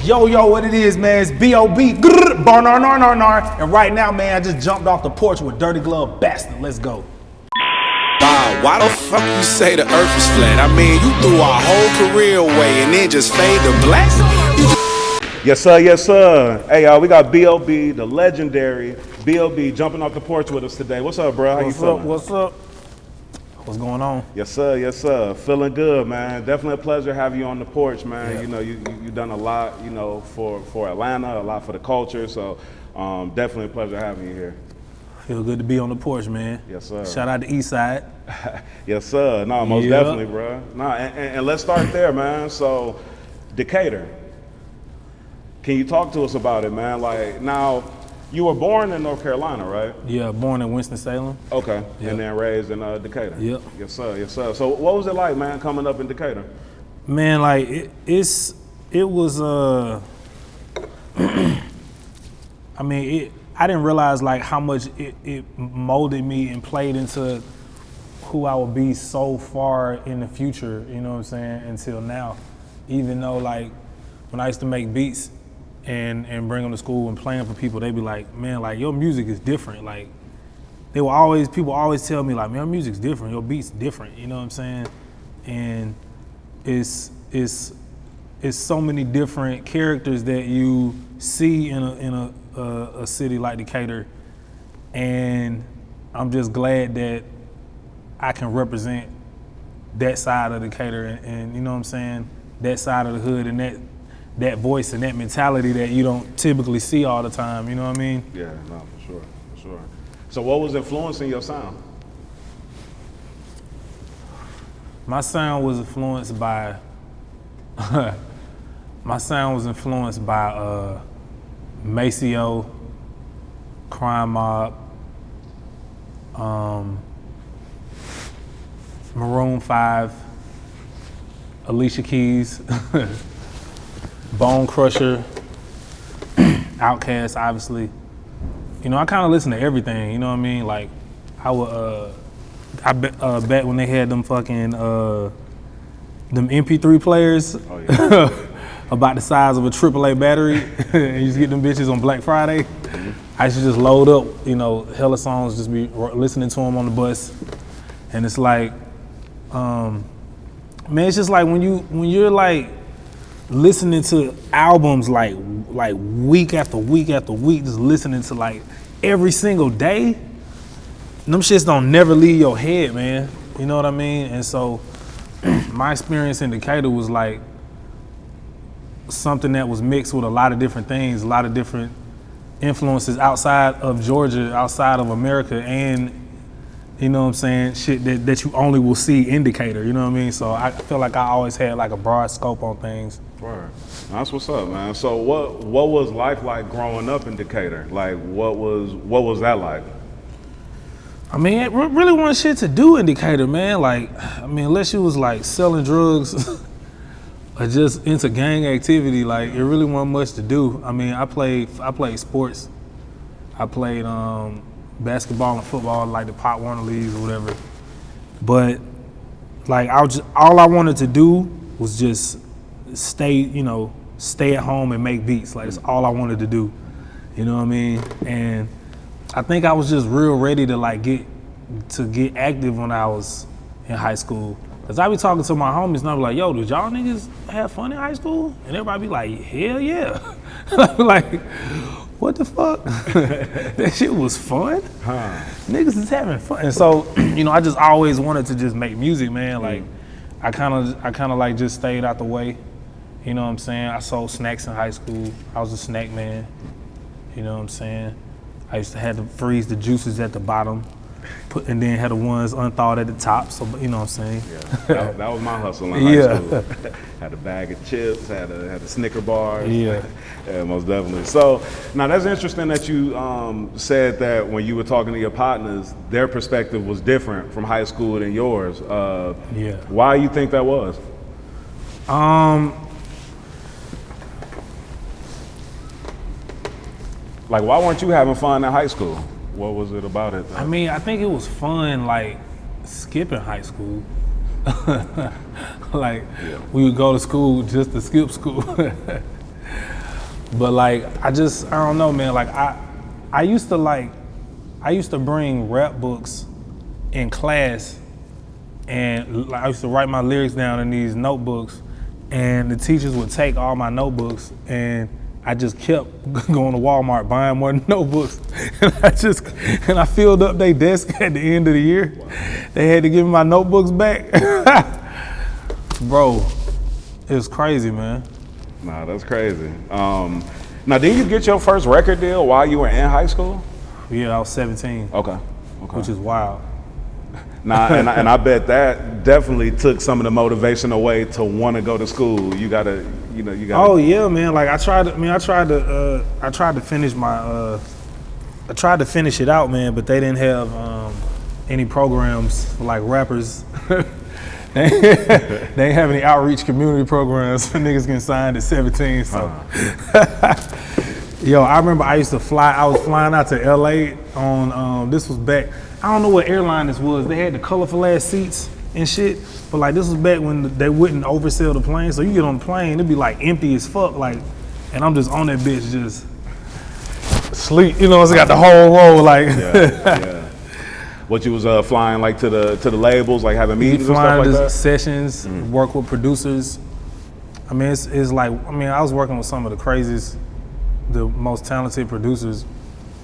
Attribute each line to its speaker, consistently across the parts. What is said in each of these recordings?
Speaker 1: Yo, what it is, man? It's B.o.B. Bar-nar-nar-nar-nar. And right now, man, I just jumped off the porch with Dirty Glove Bastard. Let's go.
Speaker 2: Wow, why the fuck you say the earth is flat? I mean, you threw our whole career away and then just fade to black?
Speaker 3: Yes, sir, yes, sir. Hey, y'all, we got B.o.B, the legendary B.o.B, jumping off the porch with us today. What's up, bro? How you feeling?
Speaker 1: What's up? What's going on?
Speaker 3: Yes, sir, yes, sir. Feeling good, man. Definitely a pleasure having you on the porch, man.
Speaker 1: Yeah.
Speaker 3: You know, you done a lot, you know, for Atlanta, a lot for the culture. So definitely a pleasure having you here.
Speaker 1: Feel good to be on the porch, man.
Speaker 3: Yes, sir.
Speaker 1: Shout out to Eastside.
Speaker 3: Yes, sir. No, most definitely, bro. No, and let's start there, man. So, Decatur. Can you talk to us about it, man? Like, now, you were born in North Carolina, right?
Speaker 1: Yeah, born in Winston-Salem.
Speaker 3: Okay,
Speaker 1: Yep.
Speaker 3: and then raised in Decatur.
Speaker 1: Yep.
Speaker 3: Yes, sir, yes, sir. So what was it like, man, coming up in Decatur?
Speaker 1: Man, like it was I mean, I didn't realize like how much it molded me and played into who I would be so far in the future, you know what I'm saying, until now. Even though like when I used to make beats and bring them to school and play them for people, they'd be like, man, like your music is different. Like people always tell me like, man, your music's different, your beat's different, you know what I'm saying? And it's so many different characters that you see in a city like Decatur, and I'm just glad that I can represent that side of Decatur and you know what I'm saying, that side of the hood and that voice and that mentality that you don't typically see all the time, you know what I mean?
Speaker 3: Yeah, no, for sure. So what was influencing your sound?
Speaker 1: My sound was influenced by Maceo, Crime Mob, Maroon 5, Alicia Keys, Bone Crusher, Outkast, obviously. You know, I kind of listen to everything, you know what I mean? Like, I would, back when they had them fucking, them MP3 players,
Speaker 3: Oh, yeah.
Speaker 1: about the size of a AAA battery, and you just get them bitches on Black Friday. Mm-hmm. I used to just load up, you know, hella songs, just be listening to them on the bus. And it's like, man, it's just like when you're like listening to albums like week after week after week, just listening to like every single day, them shits don't never leave your head, man. You know what I mean? And so my experience in Decatur was like something that was mixed with a lot of different things, a lot of different influences outside of Georgia, outside of America, and you know what I'm saying, shit that you only will see in Decatur, you know what I mean? So I feel like I always had like a broad scope on things.
Speaker 3: Word. That's what's up, man. So what was life like growing up in Decatur? Like what was that like?
Speaker 1: I mean, it really wasn't shit to do in Decatur, man. Like, I mean, unless you was like selling drugs or just into gang activity, like it really wasn't much to do. I mean, I played sports. I played basketball and football, like the Pop Warner leagues or whatever. But like all I wanted to do was just stay at home and make beats. Like that's all I wanted to do. You know what I mean? And I think I was just real ready to like get active when I was in high school. Cause I be talking to my homies and I be like, yo, did y'all niggas have fun in high school? And everybody be like, hell yeah. I be like, what the fuck? That shit was fun?
Speaker 3: Huh.
Speaker 1: Niggas is having fun. And so, you know, I just always wanted to just make music, man. Like, I kinda like just stayed out the way. You know what I'm saying? I sold snacks in high school. I was a snack man. You know what I'm saying? I used to have to freeze the juices at the bottom, and then had the ones unthawed at the top. So you know what I'm saying?
Speaker 3: Yeah, that was my hustle in high school. Had a bag of chips, had a Snicker bars.
Speaker 1: Yeah,
Speaker 3: yeah, most definitely. So now that's interesting that you said that when you were talking to your partners, their perspective was different from high school than yours.
Speaker 1: Yeah.
Speaker 3: Why do you think that was? Like, why weren't you having fun in high school? What was it about it?
Speaker 1: I mean, I think it was fun, like, skipping high school. Like, we would go to school just to skip school. But like, I don't know, man. Like I used to bring rap books in class, and I used to write my lyrics down in these notebooks, and the teachers would take all my notebooks, and I just kept going to Walmart buying more notebooks, and I filled up their desk at the end of the year. Wow. They had to give me my notebooks back. Bro, it was crazy, man.
Speaker 3: Nah, that's crazy. Now, did you get your first record deal while you were in high school?
Speaker 1: Yeah, I was 17.
Speaker 3: Okay.
Speaker 1: Which is wild.
Speaker 3: Nah, and I bet that definitely took some of the motivation away to want to go to school. You gotta.
Speaker 1: Oh yeah, man. Like I tried to finish my. I tried to finish it out, man, but they didn't have any programs for like rappers. They didn't have any outreach community programs for niggas getting signed at 17. So, yo, I remember I used to fly. I was flying out to LA on. This was back. I don't know what airline this was. They had the colorful ass seats and shit. But like this was back when they wouldn't oversell the plane. So you get on the plane, it'd be like empty as fuck. Like, and I'm just on that bitch just sleep. You know, it's got the whole row like.
Speaker 3: Yeah. What you was flying like to the labels, like having meetings and stuff like that?
Speaker 1: Sessions, work with producers. I mean, it's like, I was working with some of the craziest, the most talented producers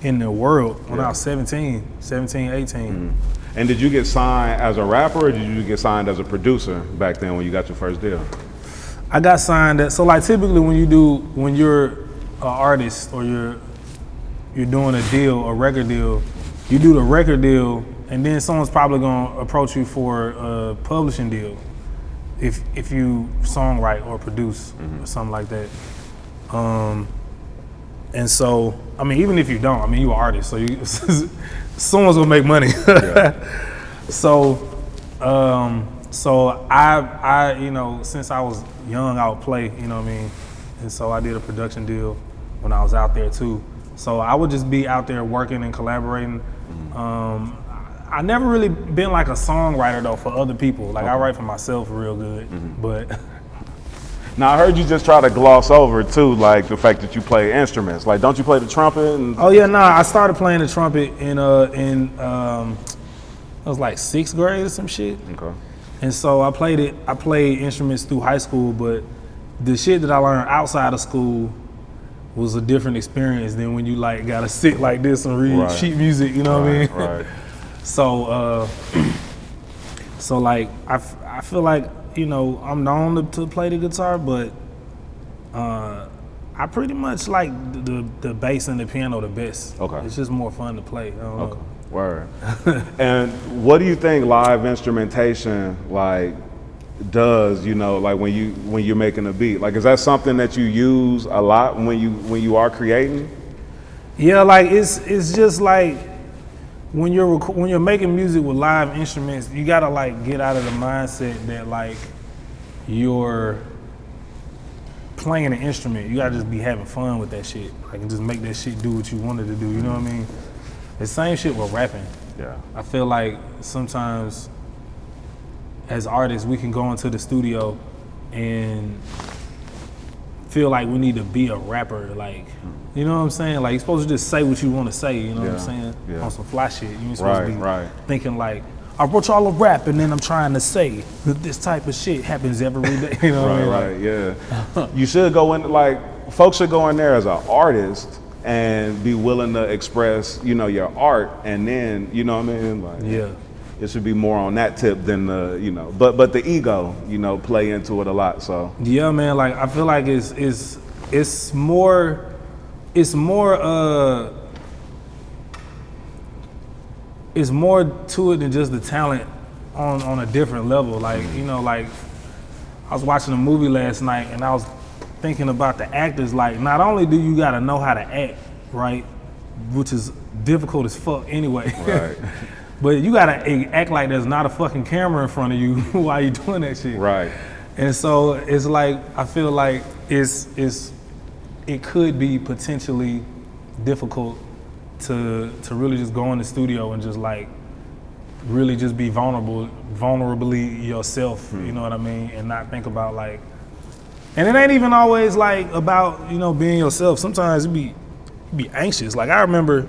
Speaker 1: in the world when I was 17, 18.
Speaker 3: And did you get signed as a rapper or did you get signed as a producer back then when you got your first deal?
Speaker 1: I got signed so like typically when you're an artist or you're doing a record deal, you do the record deal and then someone's probably gonna approach you for a publishing deal if you songwrite or produce or something like that. And so, even if you don't, you an artist, so someone's gonna make money. So I since I was young, I would play, and so I did a production deal when I was out there too. So I would just be out there working and collaborating. I never really been like a songwriter though for other people. Like I write for myself real good, but.
Speaker 3: Now I heard you just try to gloss over too, like the fact that you play instruments. Like, don't you play the trumpet?
Speaker 1: Oh yeah, I started playing the trumpet in it was like 6th grade or some shit. Okay. And so I played instruments through high school, but the shit that I learned outside of school was a different experience than when you like gotta sit like this and read sheet music, you know what I mean?
Speaker 3: Right.
Speaker 1: So like I feel like, I'm known to play the guitar, but I pretty much like the bass and the piano the best. Okay. It's just more fun to play. I don't know.
Speaker 3: Word. And what do you think live instrumentation like does, like when you're making a beat? Like, is that something that you use a lot when you are creating?
Speaker 1: Yeah, like it's just like when you're making music with live instruments, you gotta like get out of the mindset that like you're playing an instrument. You gotta just be having fun with that shit. Like, and just make that shit do what you wanted to do. You know what I mean? The same shit with rapping. Yeah. I feel like sometimes as artists, we can go into the studio and feel like we need to be a rapper. Like, you know what I'm saying? Like, you're supposed to just say what you want to say, you know what I'm saying? Yeah. On some fly shit. You ain't supposed to be thinking like, I wrote y'all a rap and then I'm trying to say that this type of shit happens every day. You know what I mean?
Speaker 3: Yeah. You should go in, like, folks should go in there as an artist and be willing to express, your art, and then, you know what I mean? Like, yeah. It should be more on that tip than the, but the ego, play into it a lot. So
Speaker 1: yeah, man. Like, I feel like it's more to it than just the talent on a different level. Like, like I was watching a movie last night and I was thinking about the actors. Like, not only do you gotta know how to act, right, which is difficult as fuck anyway. Right. But you gotta act like there's not a fucking camera in front of you while you're doing that shit. Right. And so it's like, I feel like it could be potentially difficult to really just go in the studio and just like really just be vulnerably yourself, you know what I mean? And not think about like And it ain't even always like about, being yourself. Sometimes you be anxious. Like I remember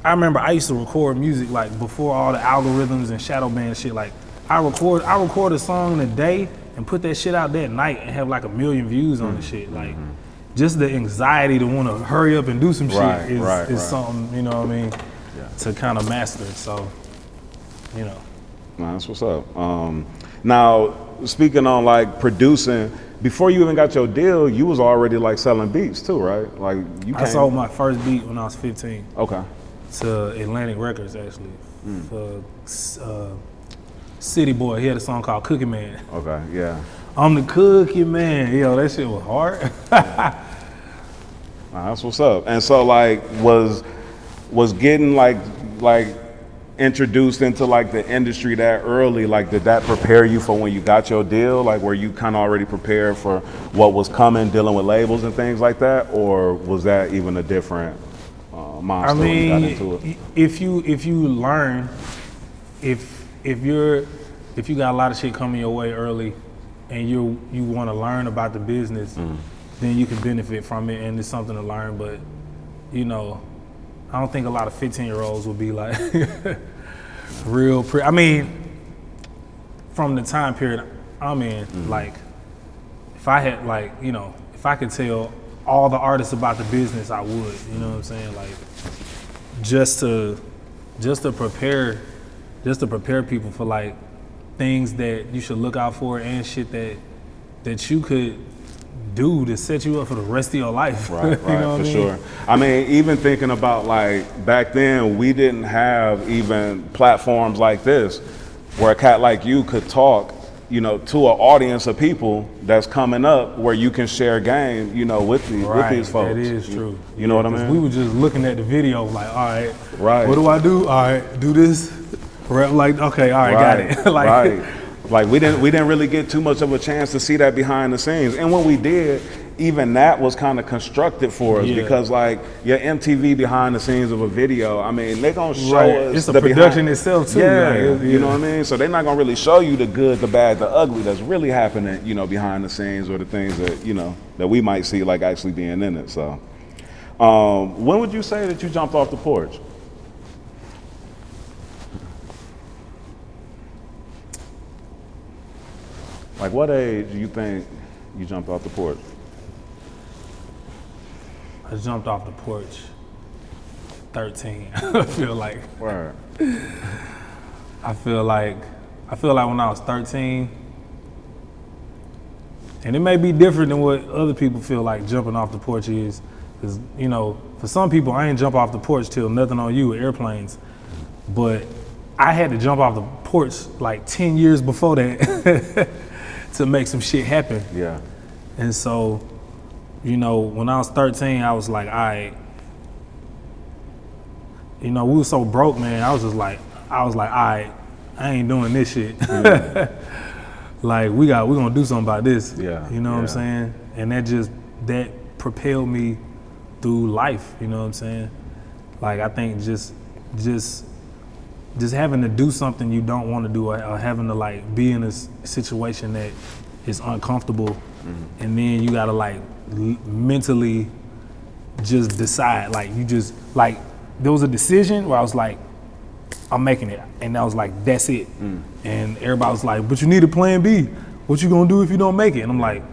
Speaker 1: I used to record music like before all the algorithms and shadow band shit. Like I record a song in a day and put that shit out that night and have like 1 million views on the shit. Like just the anxiety to want to hurry up and do some shit is something, you know what I mean, to kind of master. So,
Speaker 3: Nah, that's what's up. Now, speaking on like producing, before you even got your deal, you was already like selling beats too, right? Like
Speaker 1: I sold my first beat when I was 15.
Speaker 3: Okay.
Speaker 1: To Atlantic Records actually. For City Boy, he had a song called Cookie Man.
Speaker 3: Okay, yeah.
Speaker 1: I'm the Cookie Man. Yo, that shit was hard.
Speaker 3: That's what's up. And so like was getting like introduced into like the industry that early, like did that prepare you for when you got your deal? Like were you kind of already prepared for what was coming, dealing with labels and things like that, or was that even a different milestone when you got into it?
Speaker 1: if you learn, if you got a lot of shit coming your way early, and you want to learn about the business, then you can benefit from it, and it's something to learn. But I don't think a lot of 15-year-olds would be like real. I mean, from the time period I'm in, like, if I had like, if I could tell all the artists about the business, I would. You know what I'm saying? Like, just to prepare people for like things that you should look out for and shit that you could do to set you up for the rest of your life.
Speaker 3: Right, for sure. I mean, even thinking about like back then, we didn't have even platforms like this where a cat like you could talk, to an audience of people that's coming up where you can share game, with these folks.
Speaker 1: That is true.
Speaker 3: You know what I mean?
Speaker 1: We were just looking at the video like, all right, what do I do? All right, do this. Like, okay, all right, got it. Like,
Speaker 3: Like we didn't really get too much of a chance to see that behind the scenes. And when we did, even that was kind of constructed for us because like your MTV behind the scenes of a video, I mean, they're gonna show us
Speaker 1: it's the production itself too.
Speaker 3: You know what I mean? So they're not gonna really show you the good, the bad, the ugly that's really happening, behind the scenes, or the things that, that we might see like actually being in it. So when would you say that you jumped off the porch? Like what age do you think you jumped off the porch?
Speaker 1: I jumped off the porch 13. I feel like.
Speaker 3: Word.
Speaker 1: I feel like when I was 13, and it may be different than what other people feel like jumping off the porch is, because for some people I ain't jump off the porch till Nothing on You with Airplanes, but I had to jump off the porch like 10 years before that. To make some shit happen.
Speaker 3: Yeah.
Speaker 1: And so, when I was 13, I was like, all right. We were so broke, man. I was like, all right, I ain't doing this shit. Yeah. Like we're gonna do something about this.
Speaker 3: Yeah.
Speaker 1: You know what I'm saying? And that propelled me through life, you know what I'm saying? Like I think just having to do something you don't want to do, or having to like be in a situation that is uncomfortable, and then you gotta like mentally just decide. Like you just like there was a decision where I was like, I'm making it, and I was like, that's it. And everybody was like, but you need a plan B. What you gonna do if you don't make it? And I'm like,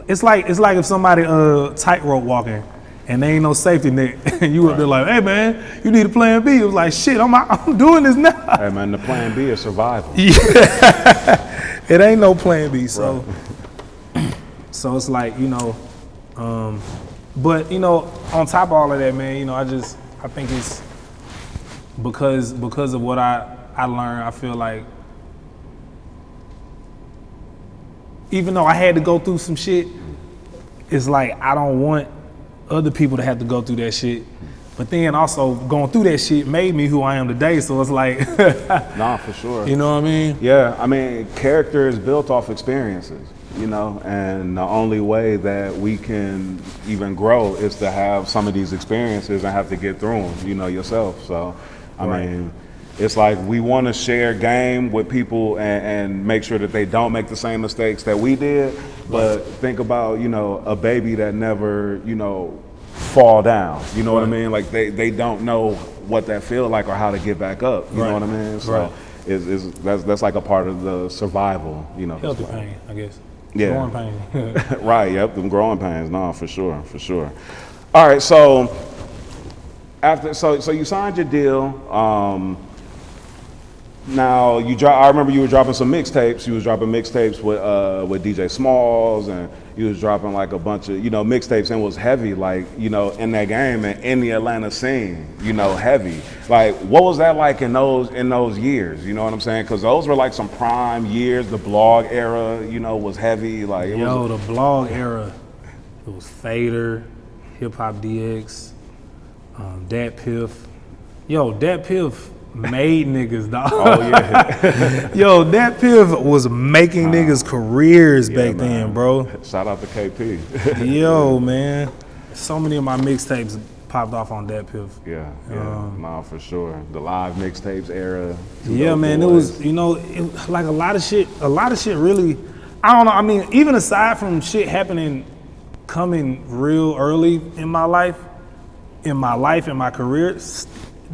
Speaker 1: it's like if somebody tightrope walking. And there ain't no safety net. And you up there like, hey man, you need a plan B. It was like, shit, I'm doing this now.
Speaker 3: Hey man, the plan B is survival.
Speaker 1: Yeah. It ain't no plan B. So, so it's like, but on top of all of that, man, I think it's because of what I learned. I feel like even though I had to go through some shit, it's like I don't want other people to have to go through that shit. But then also going through that shit made me who I am today. So it's like,
Speaker 3: nah, for sure.
Speaker 1: You know what I mean?
Speaker 3: Yeah, I mean, character is built off experiences, and the only way that we can even grow is to have some of these experiences and have to get through them, yourself. So, I mean, It's like we want to share game with people and make sure that they don't make the same mistakes that we did. But think about, you know, a baby that never, you know, fall down. You know what I mean? Like they don't know what that feel like or how to get back up. You know what I mean? So that's like a part of the survival, you know.
Speaker 1: Healthy pain, I guess.
Speaker 3: Yeah.
Speaker 1: Growing pain.
Speaker 3: Right, yep, them growing pains. No, for sure. All right, so so you signed your deal. Now I remember you were dropping some mixtapes. You was dropping mixtapes with DJ Smalls, and you was dropping like a bunch of, you know, mixtapes, and was heavy, like, you know, in that game and in the Atlanta scene, you know, heavy. Like, what was that like in those years? You know what I'm saying? Because those were like some prime years. The blog era, you know, was heavy. Like,
Speaker 1: the blog era. It was Fader, Hip Hop DX, Dat Piff. Dat Piff made niggas, dog. Oh yeah. Dat Piff was making niggas careers back then, bro.
Speaker 3: Shout out to KP.
Speaker 1: Man. So many of my mixtapes popped off on Dat Piff.
Speaker 3: Yeah, no, for sure. The live mixtapes era.
Speaker 1: Yeah, man, it was, you know, like a lot of shit really, I don't know, I mean, even aside from shit coming real early in my life, in my career,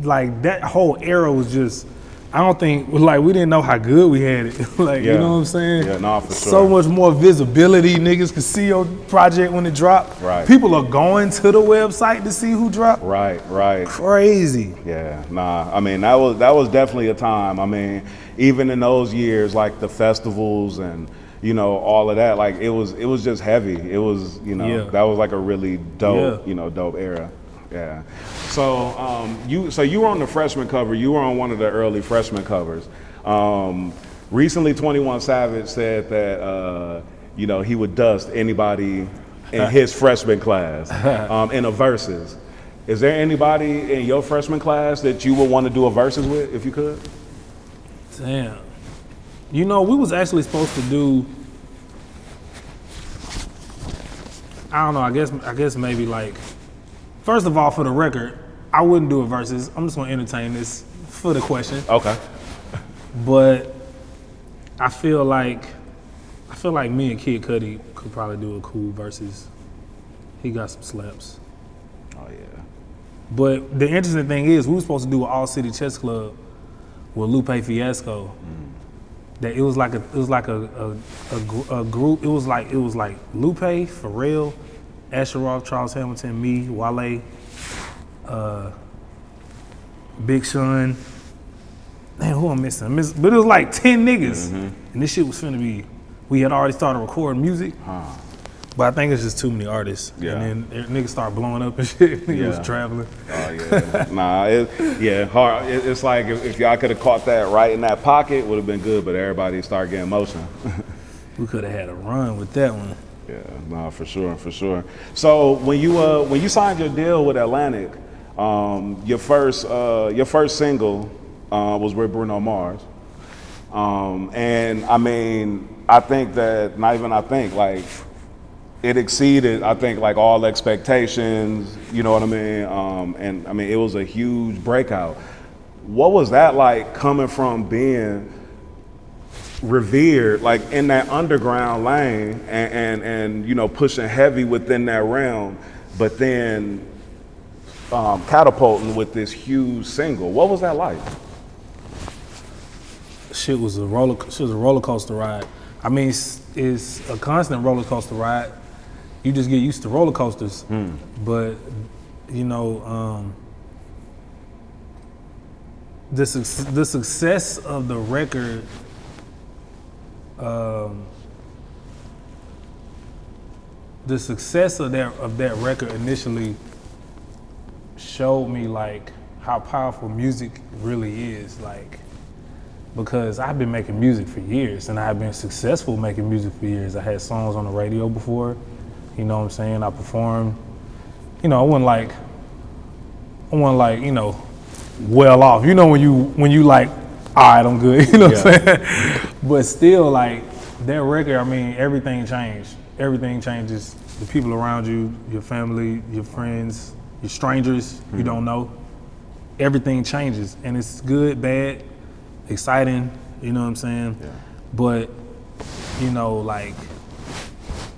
Speaker 1: like that whole era was just, I don't think, like, we didn't know how good we had it. Like, you know what I'm saying?
Speaker 3: Yeah, no, for sure.
Speaker 1: So much more visibility. Niggas could see your project when it dropped.
Speaker 3: Right.
Speaker 1: People are going to the website to see who dropped.
Speaker 3: Right.
Speaker 1: Crazy.
Speaker 3: Yeah, nah, I mean, that was definitely a time. I mean, even in those years, like the festivals and, you know, all of that, like it was just heavy. It was, you know, that was like a really dope, you know, dope era. Yeah. So you were on the freshman cover. You were on one of the early freshman covers. Recently, 21 Savage said that you know, he would dust anybody in his freshman class in a versus. Is there anybody in your freshman class that you would want to do a versus with if you could?
Speaker 1: Damn. You know, we was actually supposed to do, I don't know, I guess maybe like, first of all, for the record, I wouldn't do a versus. I'm just gonna entertain this for the question.
Speaker 3: Okay.
Speaker 1: But I feel like me and Kid Cudi could probably do a cool versus. He got some slaps.
Speaker 3: Oh yeah.
Speaker 1: But the interesting thing is, we were supposed to do an All City Chess Club with Lupe Fiasco. That it was like a group. It was like Lupe, Pharrell, Asher Roth, Charles Hamilton, me, Wale, Big Sean. Man, who I'm missing? But it was like 10 niggas. And this shit was finna be, we had already started recording music. But I think it's just too many artists.
Speaker 3: Yeah.
Speaker 1: And then niggas start blowing up and shit. Niggas was traveling.
Speaker 3: Oh yeah. Nah, hard. It's like if y'all could have caught that right in that pocket, would have been good, but everybody started getting motion.
Speaker 1: We could have had a run with that one.
Speaker 3: Yeah, no, for sure. So when you signed your deal with Atlantic, your first single was with Bruno Mars, and I mean, I think that like it exceeded, I think, like all expectations. You know what I mean? And I mean, it was a huge breakout. What was that like coming from being revered, like in that underground lane, and you know, pushing heavy within that realm, but then catapulting with this huge single? What was that like?
Speaker 1: Shit was a roller coaster ride. I mean, it's a constant roller coaster ride. You just get used to roller coasters. But you know, the success of the record. The success of that record initially showed me like how powerful music really is, like, because I've been making music for years and I've been successful making music for years. I had songs on the radio before, you know what I'm saying? I performed, you know, I wasn't like, you know, well off. You know when you like, all right, I'm good, you know what I'm saying? But still, like, that record, I mean, everything changed. Everything changes. The people around you, your family, your friends, your strangers you don't know. everything changes, and it's good, bad, exciting. You know what I'm saying?
Speaker 3: Yeah.
Speaker 1: But you know, like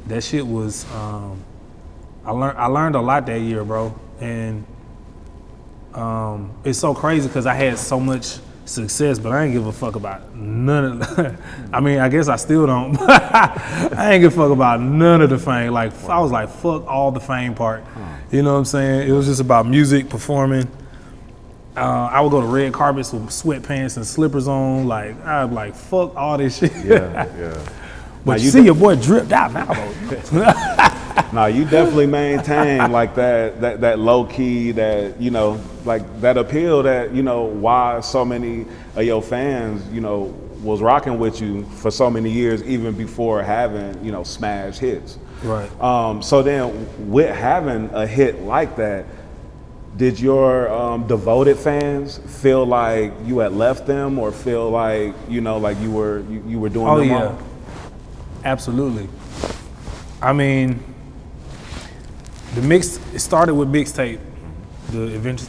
Speaker 1: that shit was. I learned a lot that year, bro, and it's so crazy because I had so much success, but I ain't give a fuck about none of the, I mean, I guess I still don't, but I ain't give a fuck about none of the fame. Like, I was like, fuck all the fame part. You know what I'm saying? It was just about music, performing. I would go to red carpets with sweatpants and slippers on. Like, I'd be like, fuck all this shit.
Speaker 3: Yeah.
Speaker 1: But you see your boy dripped out now, though.
Speaker 3: Nah, you definitely maintain like that low key, that, you know, like that appeal that, you know, why so many of your fans, you know, was rocking with you for so many years, even before having, you know, smash hits.
Speaker 1: Right.
Speaker 3: So then with having a hit like that, did your devoted fans feel like you had left them, or feel like, you know, like you were doing them wrong?
Speaker 1: Absolutely. I mean, it started with mixtape. The Adventures,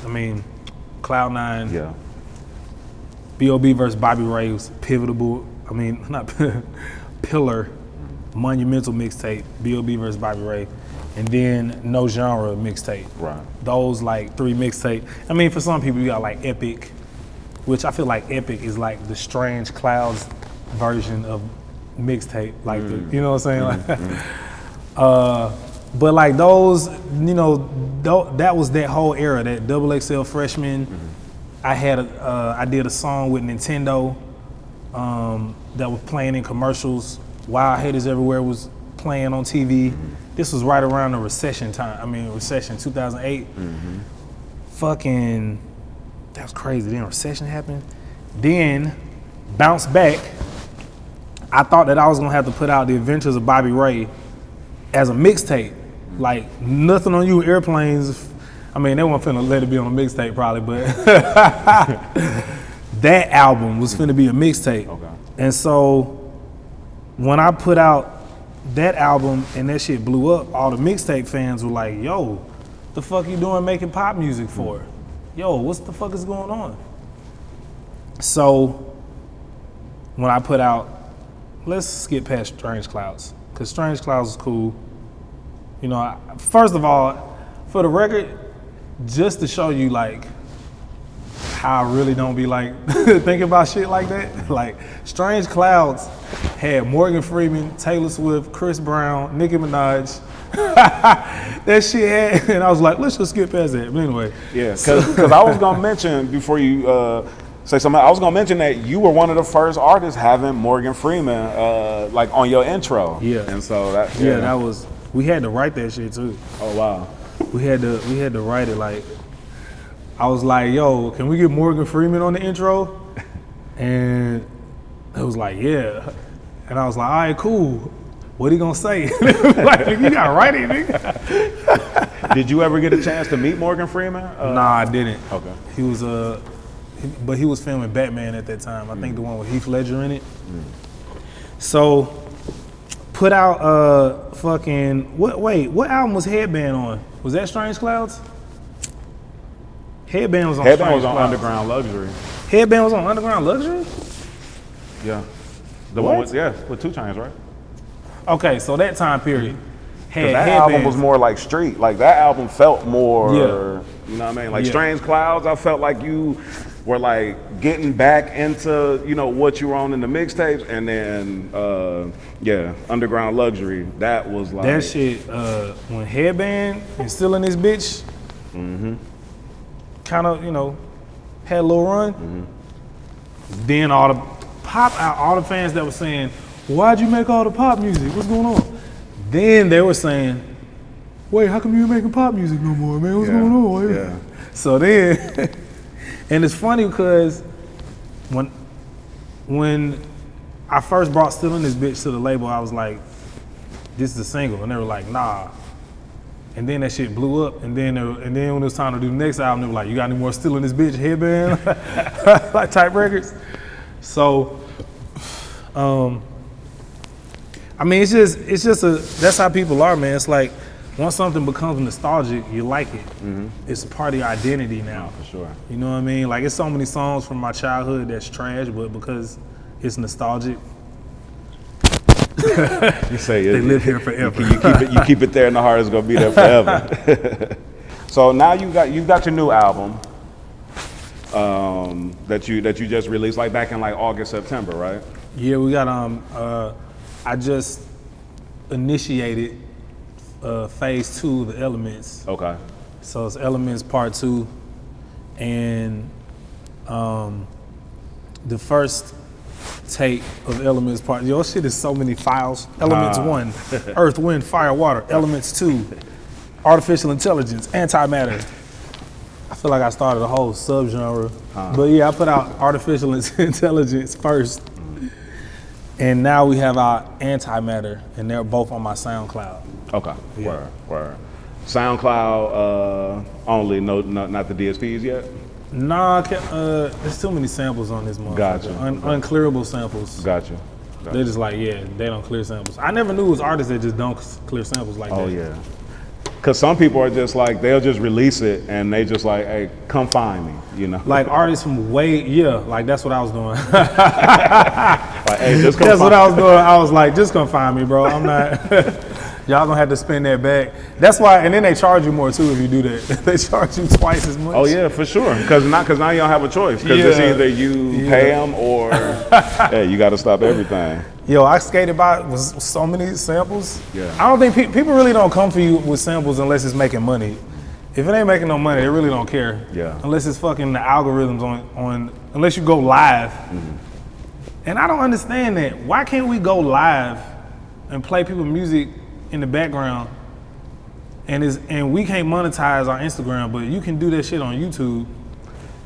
Speaker 1: Cloud9.
Speaker 3: Yeah.
Speaker 1: B.o.B versus Bobby Ray was pivotal. I mean, not pillar, monumental mixtape. B.o.B versus Bobby Ray, and then No Genre mixtape.
Speaker 3: Right.
Speaker 1: Those like 3 mixtape. I mean, for some people you got like Epic, which I feel like Epic is like the Strange Clouds version of mixtape. Like you know what I'm saying? Like, but like those, you know, that was that whole era, that XXL freshman. I did a song with Nintendo that was playing in commercials. Wild Haters Everywhere was playing on TV. This was right around the recession time. Recession 2008. Fucking, that was crazy. Then recession happened. Then bounced back. I thought that I was gonna have to put out The Adventures of Bobby Ray as a mixtape. Like, Nothing on You, Airplanes. I mean, they weren't finna let it be on a mixtape probably, but that album was finna be a mixtape.
Speaker 3: Okay.
Speaker 1: And so when I put out that album and that shit blew up, all the mixtape fans were like, yo, the fuck you doing making pop music for? Yo, what the fuck is going on? So when I put out, let's skip past Strange Clouds, because Strange Clouds is cool. You know, first of all, for the record, just to show you like how I really don't be like thinking about shit like that. Like, Strange Clouds had Morgan Freeman, Taylor Swift, Chris Brown, Nicki Minaj. That shit had, and I was like, let's just skip past that. But anyway.
Speaker 3: Yeah, because I was gonna mention, before you say something, I was gonna mention that you were one of the first artists having Morgan Freeman like on your intro.
Speaker 1: Yeah.
Speaker 3: And so that
Speaker 1: that was, we had to write that shit too.
Speaker 3: Oh wow.
Speaker 1: We had to write it. Like, I was like, yo, can we get Morgan Freeman on the intro? And it was like, yeah. And I was like, all right, cool. What he gonna say? Like, you gotta write it, nigga.
Speaker 3: Did you ever get a chance to meet Morgan Freeman?
Speaker 1: Nah, I didn't.
Speaker 3: Okay.
Speaker 1: He was but he was filming Batman at that time. I think the one with Heath Ledger in it. So put out what album was Headband on? Was that Strange Clouds? Headband was on
Speaker 3: Headband
Speaker 1: Strange
Speaker 3: was on
Speaker 1: Clouds.
Speaker 3: Underground Luxury.
Speaker 1: Headband was on Underground Luxury?
Speaker 3: Yeah. The
Speaker 1: What?
Speaker 3: one with 2 Chainz, right?
Speaker 1: Okay, so that time period had
Speaker 3: That
Speaker 1: Headbands.
Speaker 3: album was more like street. Like, that album felt more,
Speaker 1: Yeah.
Speaker 3: you know what I mean? Like,
Speaker 1: Yeah.
Speaker 3: Strange Clouds, I felt like you were like getting back into, you know, what you were on in the mixtapes. And then, Underground Luxury, that was like.
Speaker 1: That shit, when Headband and Still in This Bitch, kind of, you know, had a little run. Then all the fans that were saying, why'd you make all the pop music? What's going on? Then they were saying, wait, how come you ain't making pop music no more, man? What's going on?
Speaker 3: Yeah.
Speaker 1: So then, and it's funny because when I first brought Still in This Bitch to the label, I was like, this is a single. And they were like, nah. And then that shit blew up. And then when it was time to do the next album, they were like, you got any more Still in This Bitch Headband? Like type records. So, I mean, it's just that's how people are, man. It's like, once something becomes nostalgic, you like it. It's a part of your identity now.
Speaker 3: For sure.
Speaker 1: You know what I mean? Like, it's so many songs from my childhood that's trash, but because it's nostalgic,
Speaker 3: You say
Speaker 1: they live here forever.
Speaker 3: you keep it there, and the heart is gonna be there forever. So now you got your new album that you just released, like back in like August, September, right?
Speaker 1: Yeah, we got I just initiated phase 2 of the Elements.
Speaker 3: Okay.
Speaker 1: So it's Elements Part 2, and the first take of Elements Part. Yo, shit is so many files. Elements 1, Earth, Wind, Fire, Water. Elements 2, Artificial Intelligence, Antimatter. I feel like I started a whole subgenre. But yeah, I put out Artificial Intelligence first. And now we have our Antimatter, and they're both on my SoundCloud.
Speaker 3: Okay.
Speaker 1: Yeah.
Speaker 3: Word. SoundCloud only, not the DSPs yet?
Speaker 1: Nah, there's too many samples on this motherfucker.
Speaker 3: Gotcha.
Speaker 1: Unclearable samples.
Speaker 3: Gotcha.
Speaker 1: They're just like, yeah, they don't clear samples. I never knew it was artists that just don't clear samples like that.
Speaker 3: Oh yeah. Because some people are just like, they'll just release it and they just like, hey, come find me, you know?
Speaker 1: Like artists from like that's what I was doing.
Speaker 3: Like, hey, just come
Speaker 1: That's what
Speaker 3: find
Speaker 1: I was doing. I was like, just come find me, bro. I'm not, y'all gonna have to spend that back. That's why, and then they charge you more too if you do that. They charge you twice as much.
Speaker 3: Oh yeah, for sure. Because now you don't have a choice. Because it's either you pay them or hey, you got to stop everything.
Speaker 1: Yo, I skated by with so many samples.
Speaker 3: Yeah.
Speaker 1: I don't think people really don't come for you with samples unless it's making money. If it ain't making no money, they really don't care.
Speaker 3: Yeah.
Speaker 1: Unless it's fucking the algorithms on unless you go live. And I don't understand that. Why can't we go live and play people music in the background and we can't monetize our Instagram, but you can do that shit on YouTube?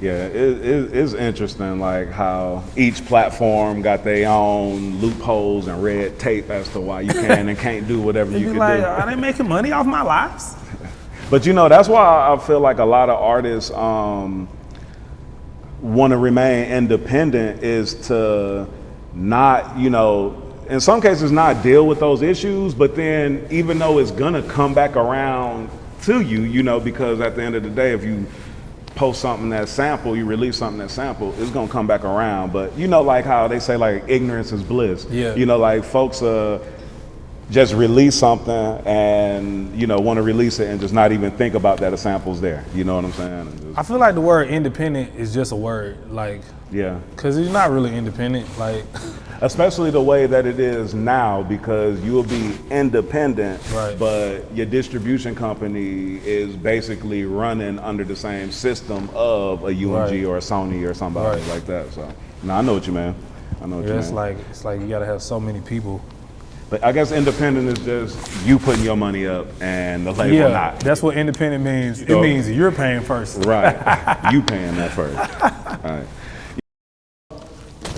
Speaker 3: Yeah, it's interesting, like how each platform got their own loopholes and red tape as to why you can and can't do whatever you can
Speaker 1: like,
Speaker 3: do.
Speaker 1: are they making money off my lives?
Speaker 3: But you know, that's why I feel like a lot of artists want to remain independent, is to not, you know, in some cases not deal with those issues, but then even though it's gonna come back around to you, you know, because at the end of the day, if you post something that's sample, you release something that's sample, it's gonna come back around. But you know, like how they say, like, ignorance is bliss.
Speaker 1: Yeah.
Speaker 3: You know, like folks just release something and, you know, want to release it and just not even think about that a sample's there. You know what I'm saying? And just,
Speaker 1: I feel like the word independent is just a word, like,
Speaker 3: yeah.
Speaker 1: cause you're not really independent, like.
Speaker 3: Especially the way that it is now, because you will be independent,
Speaker 1: Right.
Speaker 3: but your distribution company is basically running under the same system of a UMG
Speaker 1: Right.
Speaker 3: or a Sony or somebody
Speaker 1: Right.
Speaker 3: like that. So, no, I know what you mean. I know what you mean.
Speaker 1: It's like you gotta have so many people.
Speaker 3: But I guess independent is just you putting your money up and the label not.
Speaker 1: That's what independent means.
Speaker 3: So-
Speaker 1: It means you're paying first.
Speaker 3: Right. You paying that first. All right.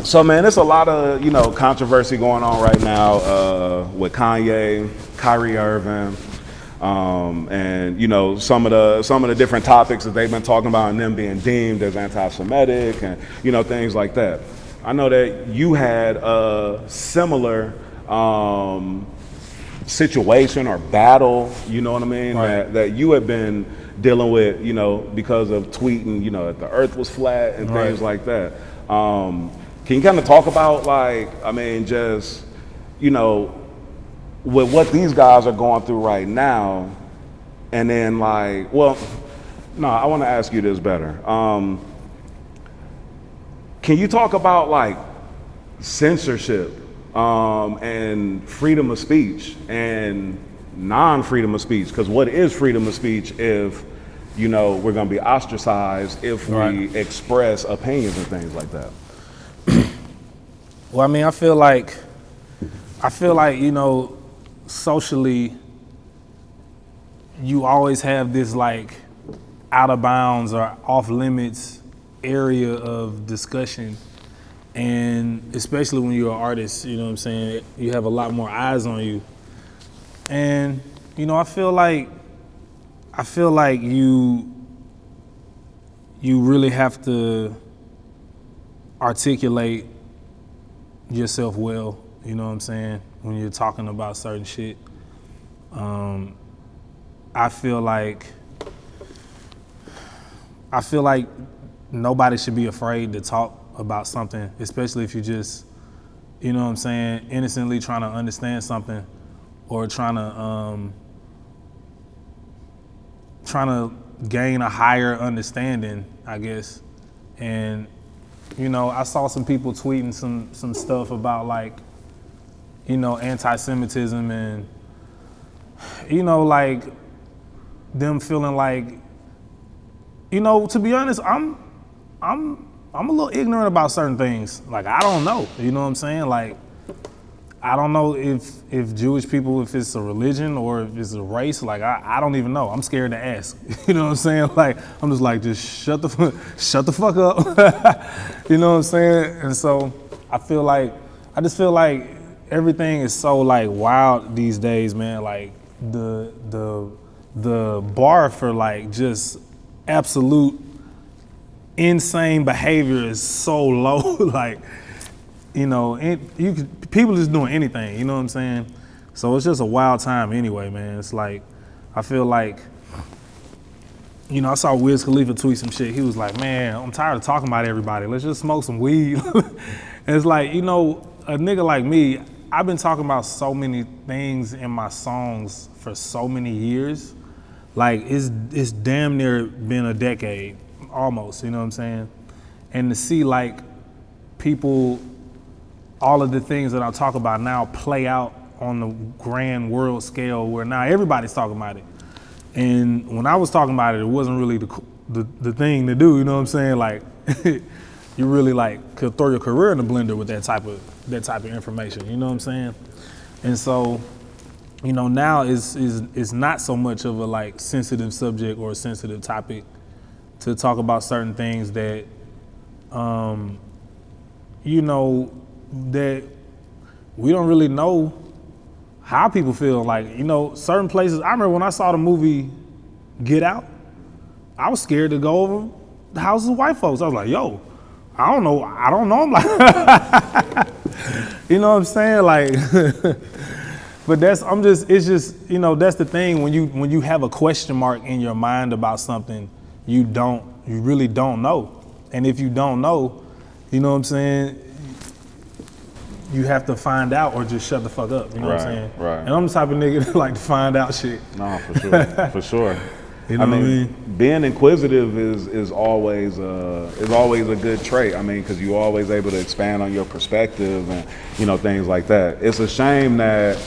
Speaker 3: So man, there's a lot of, you know, controversy going on right now with Kanye, Kyrie Irving, and you know, some of the different topics that they've been talking about and them being deemed as anti-Semitic and, you know, things like that. I know that you had a similar situation or battle, you know what I mean,
Speaker 1: Right.
Speaker 3: that you had been dealing with, you know, because of tweeting, you know, that the earth was flat and
Speaker 1: Right.
Speaker 3: things like that. Can you kind of talk about, like, I mean, just, you know, with what these guys are going through right now, and then like, well, no, I want to ask you this better. Can you talk about like censorship and freedom of speech and non-freedom of speech? Because what is freedom of speech if, you know, we're going to be ostracized if we express opinions and things like that?
Speaker 1: Well, I mean, I feel like, you know, socially, you always have this like out of bounds or off limits area of discussion. And especially when you're an artist, you know what I'm saying? You have a lot more eyes on you. And, you know, I feel like you really have to articulate yourself well, you know what I'm saying, when you're talking about certain shit. I feel like nobody should be afraid to talk about something, especially if you just, you know what I'm saying, innocently trying to understand something or trying to gain a higher understanding, I guess. And, you know, I saw some people tweeting some stuff about like, you know, anti-Semitism and, you know, like them feeling like, you know, to be honest, I'm a little ignorant about certain things. Like, I don't know, you know what I'm saying? Like, I don't know if Jewish people, if it's a religion or if it's a race, like, I don't even know. I'm scared to ask, you know what I'm saying? Like, I'm just like, just shut the fuck up, you know what I'm saying? And so I just feel like everything is so like wild these days, man. Like the bar for like just absolute insane behavior is so low. Like, you know, people just doing anything, you know what I'm saying? So it's just a wild time anyway, man. It's like, I feel like, you know, I saw Wiz Khalifa tweet some shit. He was like, man, I'm tired of talking about everybody. Let's just smoke some weed. And it's like, you know, a nigga like me, I've been talking about so many things in my songs for so many years. Like, it's damn near been a decade, almost, you know what I'm saying? And to see like people, all of the things that I talk about now play out on the grand world scale where now everybody's talking about it. And when I was talking about it wasn't really the thing to do, you know what I'm saying? Like, you really like could throw your career in the blender with that type of information, you know what I'm saying? And so, you know, now is not so much of a like sensitive subject or a sensitive topic to talk about certain things that, you know, that we don't really know how people feel. Like, you know, certain places, I remember when I saw the movie Get Out, I was scared to go over the houses of white folks. I was like, yo, I don't know them. Like, you know what I'm saying? Like, but it's just, you know, that's the thing when you have a question mark in your mind about something, you really don't know. And if you don't know, you know what I'm saying, you have to find out or just shut the fuck up, you know what I'm saying?
Speaker 3: Right.
Speaker 1: And I'm the type of nigga that like to find out shit.
Speaker 3: No, for sure, for sure.
Speaker 1: You know what I mean?
Speaker 3: Being inquisitive is always a good trait. I mean, because you're always able to expand on your perspective and, you know, things like that. It's a shame that,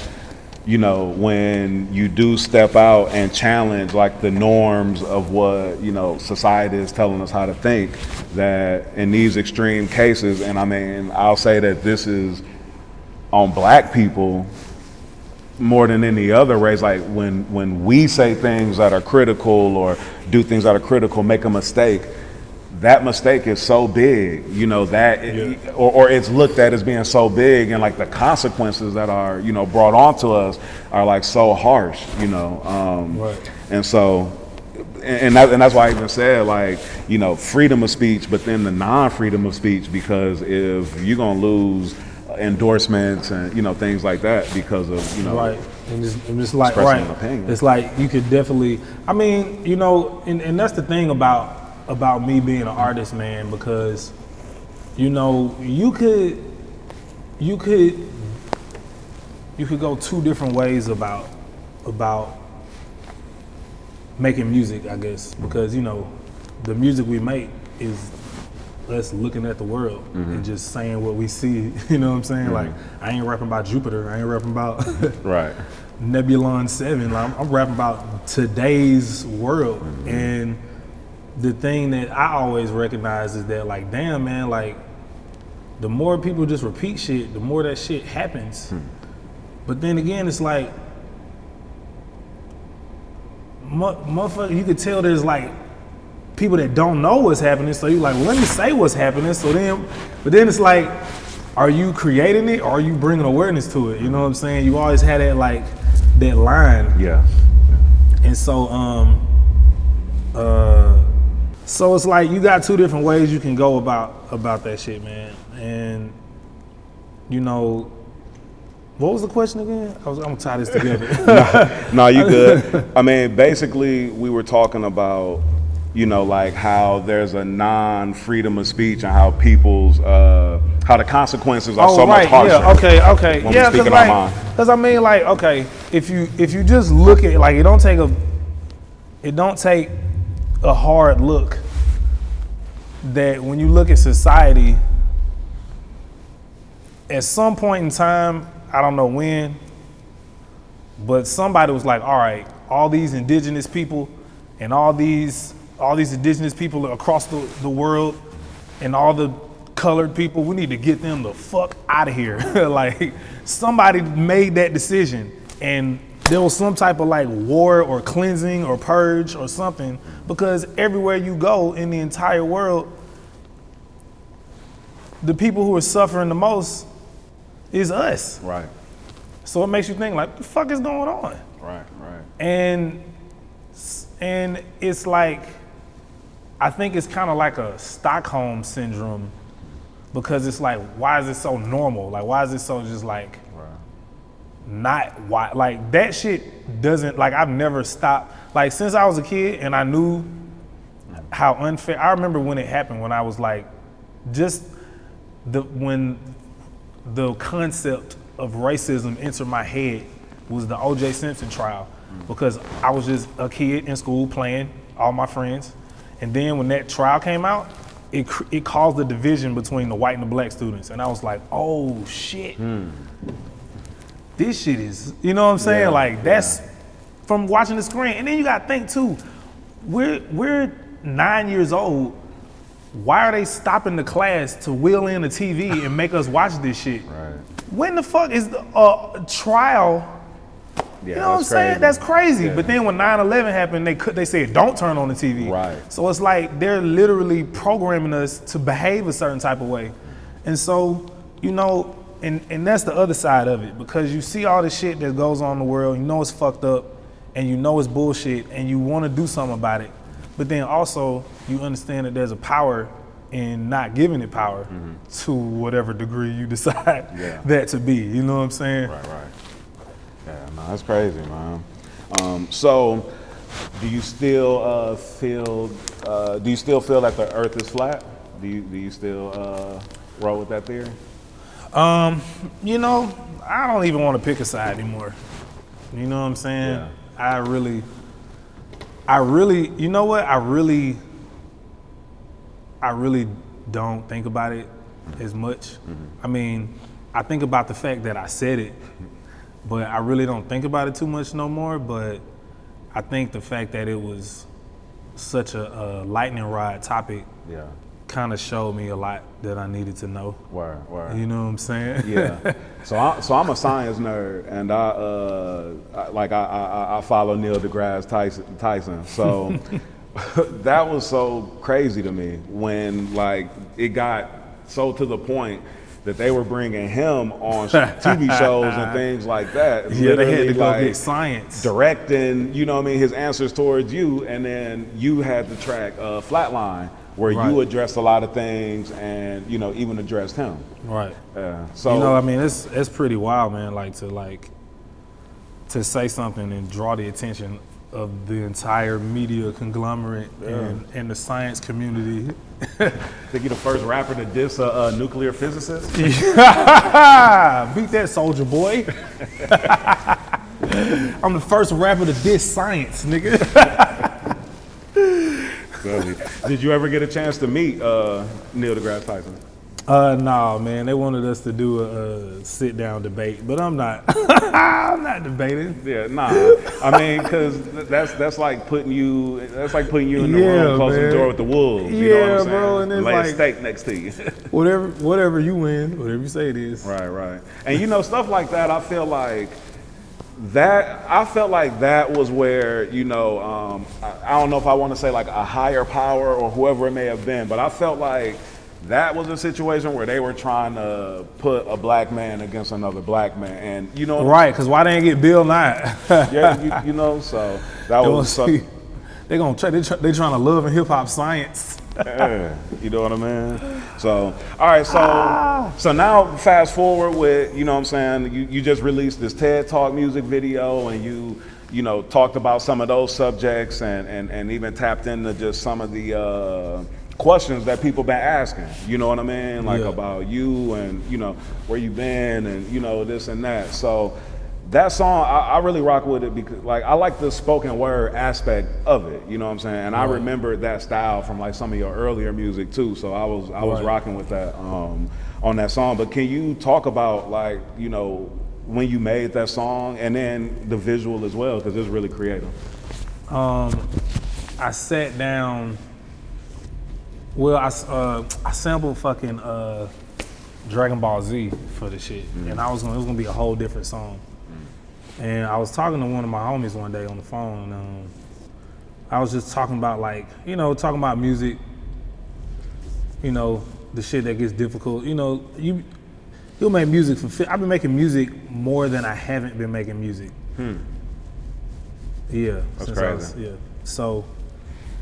Speaker 3: you know, when you do step out and challenge like the norms of what, you know, society is telling us how to think, that in these extreme cases, and I mean, I'll say that this is on black people more than any other race. Like when we say things that are critical or do things that are critical, make a mistake, that mistake is so big, you know, that or it's looked at as being so big, and like the consequences that are, you know, brought onto us are like so harsh, you know.
Speaker 1: Right.
Speaker 3: And so, and that's why I even said, like, you know, freedom of speech, but then the non-freedom of speech, because if you're gonna lose endorsements and, you know, things like that because of, you know,
Speaker 1: right. And it's like,
Speaker 3: expressing
Speaker 1: right,
Speaker 3: an opinion.
Speaker 1: it's like you could definitely, I mean, you know, and that's the thing about me being an artist, man, because, you know, you could go two different ways about making music, I guess, because, you know, the music we make is us looking at the world and just saying what we see, you know what I'm saying? Like, I ain't rapping about Jupiter, I ain't rapping about
Speaker 3: right.
Speaker 1: Nebulon 7, like, I'm rapping about today's world. And the thing that I always recognize is that, like, damn, man, like, the more people just repeat shit, the more that shit happens. But then again, it's like, motherfucker, you could tell there's like people that don't know what's happening, so you like, well, let me say what's happening. So then, but then it's like, are you creating it or are you bringing awareness to it? You know what I'm saying? You always had that like that line.
Speaker 3: Yeah.
Speaker 1: And so, so it's like you got two different ways you can go about that shit, man. And you know, What was the question again? I'm gonna tie this together.
Speaker 3: No, you good. I mean, basically, we were talking about, you know, like how there's a non-freedom of speech and how people's, how the consequences are so much harsher.
Speaker 1: Yeah, okay.
Speaker 3: When
Speaker 1: Yeah,
Speaker 3: we speak
Speaker 1: because
Speaker 3: our mind.
Speaker 1: I mean, like, okay, if you just look at, like, it don't take a hard look that when you look at society, at some point in time, I don't know when, but somebody was like, all right, all these indigenous people and all these indigenous people across the world and all the colored people, we need to get them the fuck out of here. Like, somebody made that decision, and there was some type of like war or cleansing or purge or something, because everywhere you go in the entire world, the people who are suffering the most is us.
Speaker 3: Right.
Speaker 1: So it makes you think, like, what the fuck is going on?
Speaker 3: Right.
Speaker 1: And it's like, I think it's kind of like a Stockholm syndrome, because it's like, why is it so normal? Like, why is it so just like, not why? Like, that shit doesn't, like, I've never stopped. Like, since I was a kid and I knew how unfair, I remember when it happened, when I was like, when the concept of racism entered my head was the O.J. Simpson trial, because I was just a kid in school playing, all my friends, and then when that trial came out, it caused the division between the white and the black students, and I was like, oh shit, this shit is, you know what I'm saying? Like, that's from watching the screen. And then you gotta think too, we're 9 years old. Why are they stopping the class to wheel in the TV and make us watch this shit?
Speaker 3: Right.
Speaker 1: When the fuck is the trial?
Speaker 3: Yeah,
Speaker 1: you know what I'm saying?
Speaker 3: crazy.
Speaker 1: That's crazy.
Speaker 3: Yeah.
Speaker 1: But then when 9/11 happened, they said don't turn on the TV.
Speaker 3: Right.
Speaker 1: So it's like they're literally programming us to behave a certain type of way. And so, you know, and that's the other side of it, because you see all the shit that goes on in the world, you know it's fucked up, and you know it's bullshit, and you want to do something about it. But then also you understand that there's a power in not giving it power to whatever degree you decide that to be. You know what I'm saying?
Speaker 3: Right. Yeah, no, that's crazy, man. So, do you still feel that the Earth is flat? Do you still roll with that theory?
Speaker 1: You know, I don't even want to pick a side anymore. You know what I'm saying?
Speaker 3: Yeah.
Speaker 1: I really, you know what? I really don't think about it as much. I mean, I think about the fact that I said it, but I really don't think about it too much no more. But I think the fact that it was such a lightning rod topic kind of showed me a lot that I needed to know.
Speaker 3: Word.
Speaker 1: You know what I'm saying?
Speaker 3: Yeah. So I'm a science nerd, and I follow Neil deGrasse Tyson. So that was so crazy to me when, like, it got so to the point that they were bringing him on TV shows and things like that.
Speaker 1: Yeah, they had to go
Speaker 3: like,
Speaker 1: get science.
Speaker 3: Directing, you know what I mean, his answers towards you, and then you had to track Flatline, where you addressed a lot of things and, you know, even addressed him.
Speaker 1: Right.
Speaker 3: So,
Speaker 1: you know, I mean, it's pretty wild, man, to say something and draw the attention of the entire media conglomerate and the science community.
Speaker 3: Think you're the first rapper to diss a nuclear physicist?
Speaker 1: Beat that, soldier boy. I'm the first rapper to diss science, nigga.
Speaker 3: Did you ever get a chance to meet Neil deGrasse Tyson?
Speaker 1: No, man. They wanted us to do a sit-down debate, but I'm not. I'm not debating.
Speaker 3: Yeah, nah. I mean, because that's like putting you in the room, closing the door with the wolves. You know what I'm saying?
Speaker 1: Bro, and it's
Speaker 3: lay
Speaker 1: like
Speaker 3: a steak next to you.
Speaker 1: whatever you win, whatever you say it is.
Speaker 3: Right. And you know, stuff like that, I felt like that was where, you know, I don't know if I want to say like a higher power or whoever it may have been, but I felt like that was a situation where they were trying to put a black man against another black man, and you know,
Speaker 1: right? Because why they ain't get Bill Nye?
Speaker 3: you know, so that was
Speaker 1: they trying to love and hip hop science.
Speaker 3: Yeah, you know what I mean? So, all right, so now fast forward with, you know what I'm saying, you just released this TED Talk music video, and you know, talked about some of those subjects and even tapped into just some of the questions that people been asking, you know what I mean? Like about you and, you know, where you been and, you know, this and that. So that song, I really rock with it because, like, I like the spoken word aspect of it, you know what I'm saying? And I remember that style from, like, some of your earlier music, too, so I was rocking with that on that song. But can you talk about, like, you know, when you made that song and then the visual as well, because it's really creative?
Speaker 1: I sat down, well, I sampled fucking Dragon Ball Z for the shit, and it was gonna be a whole different song. And I was talking to one of my homies one day on the phone, and I was just talking about, like, you know, talking about music, you know, the shit that gets difficult. You know, you'll make music I've been making music more than I haven't been making music. Yeah.
Speaker 3: That's crazy.
Speaker 1: So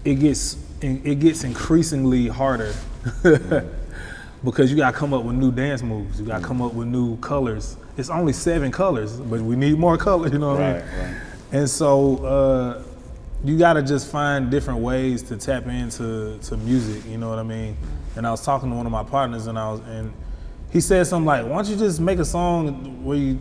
Speaker 1: it gets increasingly harder because you gotta come up with new dance moves. You gotta come up with new colors. It's only 7 colors, but we need more colors, you know what I mean? Right. And so you gotta just find different ways to tap into music, you know what I mean? And I was talking to one of my partners, and he said something like, why don't you just make a song where you,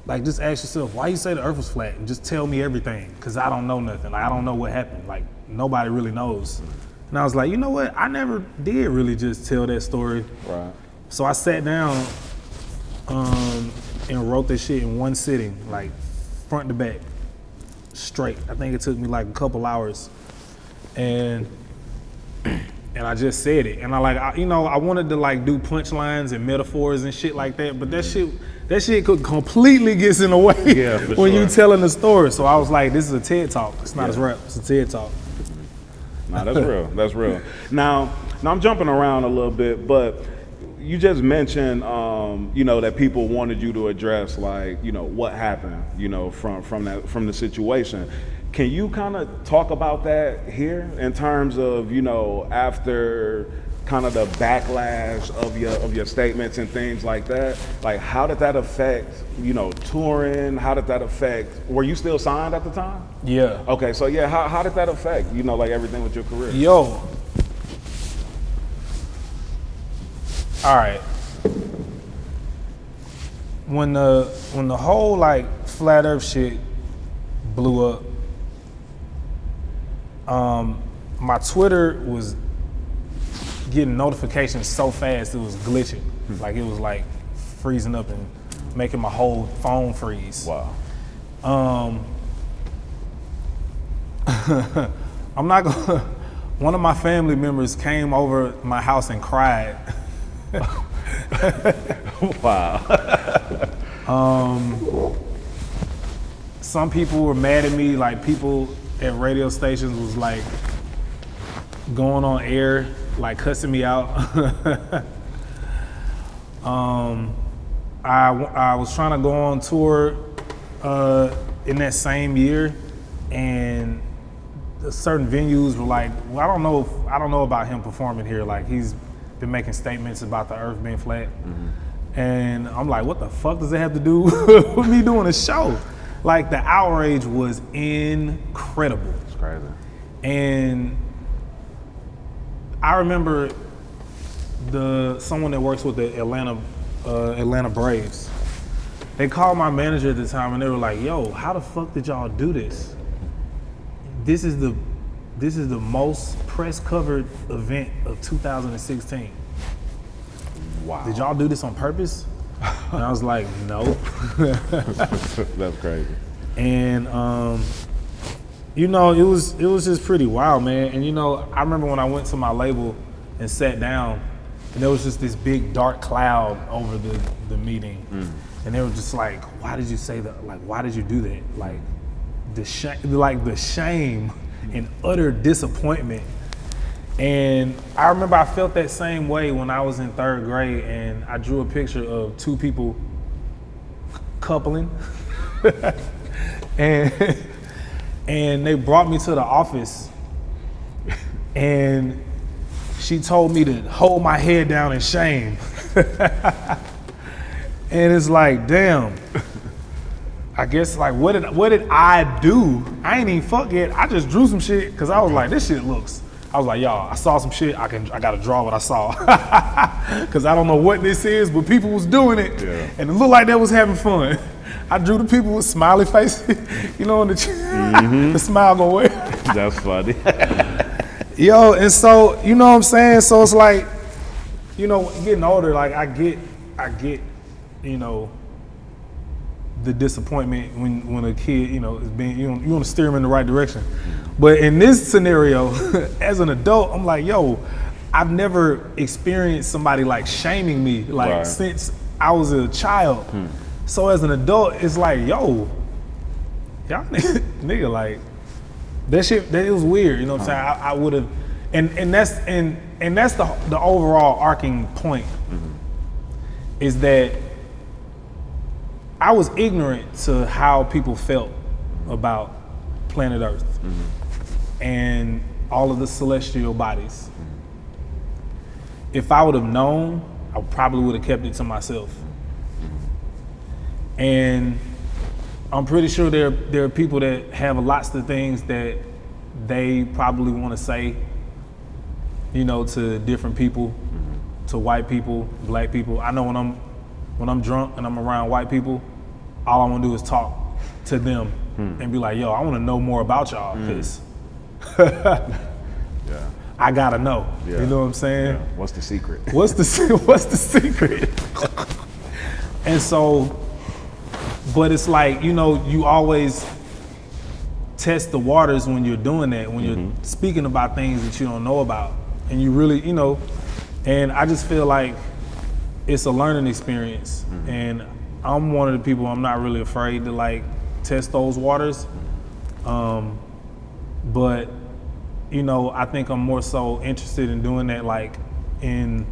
Speaker 1: like, just ask yourself, why you say the earth was flat, and just tell me everything, because I don't know nothing. Like, I don't know what happened. Like, nobody really knows. And I was like, you know what? I never did really just tell that story. Right. So I sat down and wrote this shit in one sitting, like front to back, straight. I think it took me like a couple hours. And I just said it. And I wanted to, like, do punchlines and metaphors and shit like that, but that shit could completely get in the way when you telling the story. So I was like, this is a TED Talk. It's not a rap, it's a TED Talk.
Speaker 3: Nah, that's real, that's real. Now I'm jumping around a little bit, but you just mentioned, you know, that people wanted you to address, like, you know, what happened, you know, from the situation. Can you kind of talk about that here in terms of, you know, after kind of the backlash of your statements and things like that? Like, how did that affect, you know, touring? How did that affect, were you still signed at the time?
Speaker 1: Yeah.
Speaker 3: Okay, so yeah, how did that affect, you know, like, everything with your career?
Speaker 1: Yo. All right. When the whole, like, flat earth shit blew up, my Twitter was getting notifications so fast it was glitching. Like, it was like freezing up and making my whole phone freeze.
Speaker 3: Wow.
Speaker 1: I'm not gonna, one of my family members came over my house and cried.
Speaker 3: Wow.
Speaker 1: Some people were mad at me, like, people at radio stations was, like, going on air, like, cussing me out. I was trying to go on tour in that same year, and certain venues were like, well, I don't know about him performing here. Like, he's been making statements about the earth being flat. And I'm like, what the fuck does that have to do with me doing a show? Like, the outrage was incredible.
Speaker 3: It's crazy.
Speaker 1: And I remember someone that works with the Atlanta Braves. They called my manager at the time and they were like, yo, how the fuck did y'all do this? This is the most press covered event of 2016.
Speaker 3: Wow.
Speaker 1: Did y'all do this on purpose? And I was like, no.
Speaker 3: That's crazy.
Speaker 1: And you know, it was just pretty wild, man. And, you know, I remember when I went to my label and sat down, and there was just this big dark cloud over the meeting. And they were just like, why did you say that? Like, why did you do that? Like, the shame and utter disappointment. And I remember I felt that same way when I was in 3rd grade, and I drew a picture of 2 people coupling. And they brought me to the office and she told me to hold my head down in shame. And it's like, damn. I guess like what did I do? I ain't even fuck yet. I just drew some shit because I was like, this shit looks. I was like, y'all, I saw some shit. I gotta draw what I saw. Cause I don't know what this is, but people was doing it, and it looked like they was having fun. I drew the people with smiley faces, you know, and the smile go away.
Speaker 3: That's funny.
Speaker 1: Yo, and so you know what I'm saying. So it's like, you know, getting older, like I get, you know, the disappointment when a kid, you know, is being, you want to steer him in the right direction. But in this scenario, as an adult, I'm like, yo, I've never experienced somebody like shaming me like since I was a child. So as an adult, it's like, yo, y'all nigga, like that shit, that was weird. You know what I'm saying? I would have, and that's the overall arcing point is that I was ignorant to how people felt about planet Earth and all of the celestial bodies. If I would have known, I probably would have kept it to myself. And I'm pretty sure there are people that have lots of things that they probably want to say, you know, to different people, to white people, black people. I know when I'm drunk and I'm around white people, all I want to do is talk to them and be like, yo, I want to know more about y'all because I gotta know. You know what I'm saying?
Speaker 3: What's the secret?
Speaker 1: What's the secret? And so, but it's like, you know, you always test the waters when you're doing that, when you're speaking about things that you don't know about, and you really, you know, and I just feel like it's a learning experience, and I'm one of the people, I'm not really afraid to like test those waters, but you know, I think I'm more so interested in doing that like in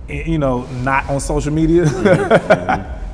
Speaker 1: you know, not on social media.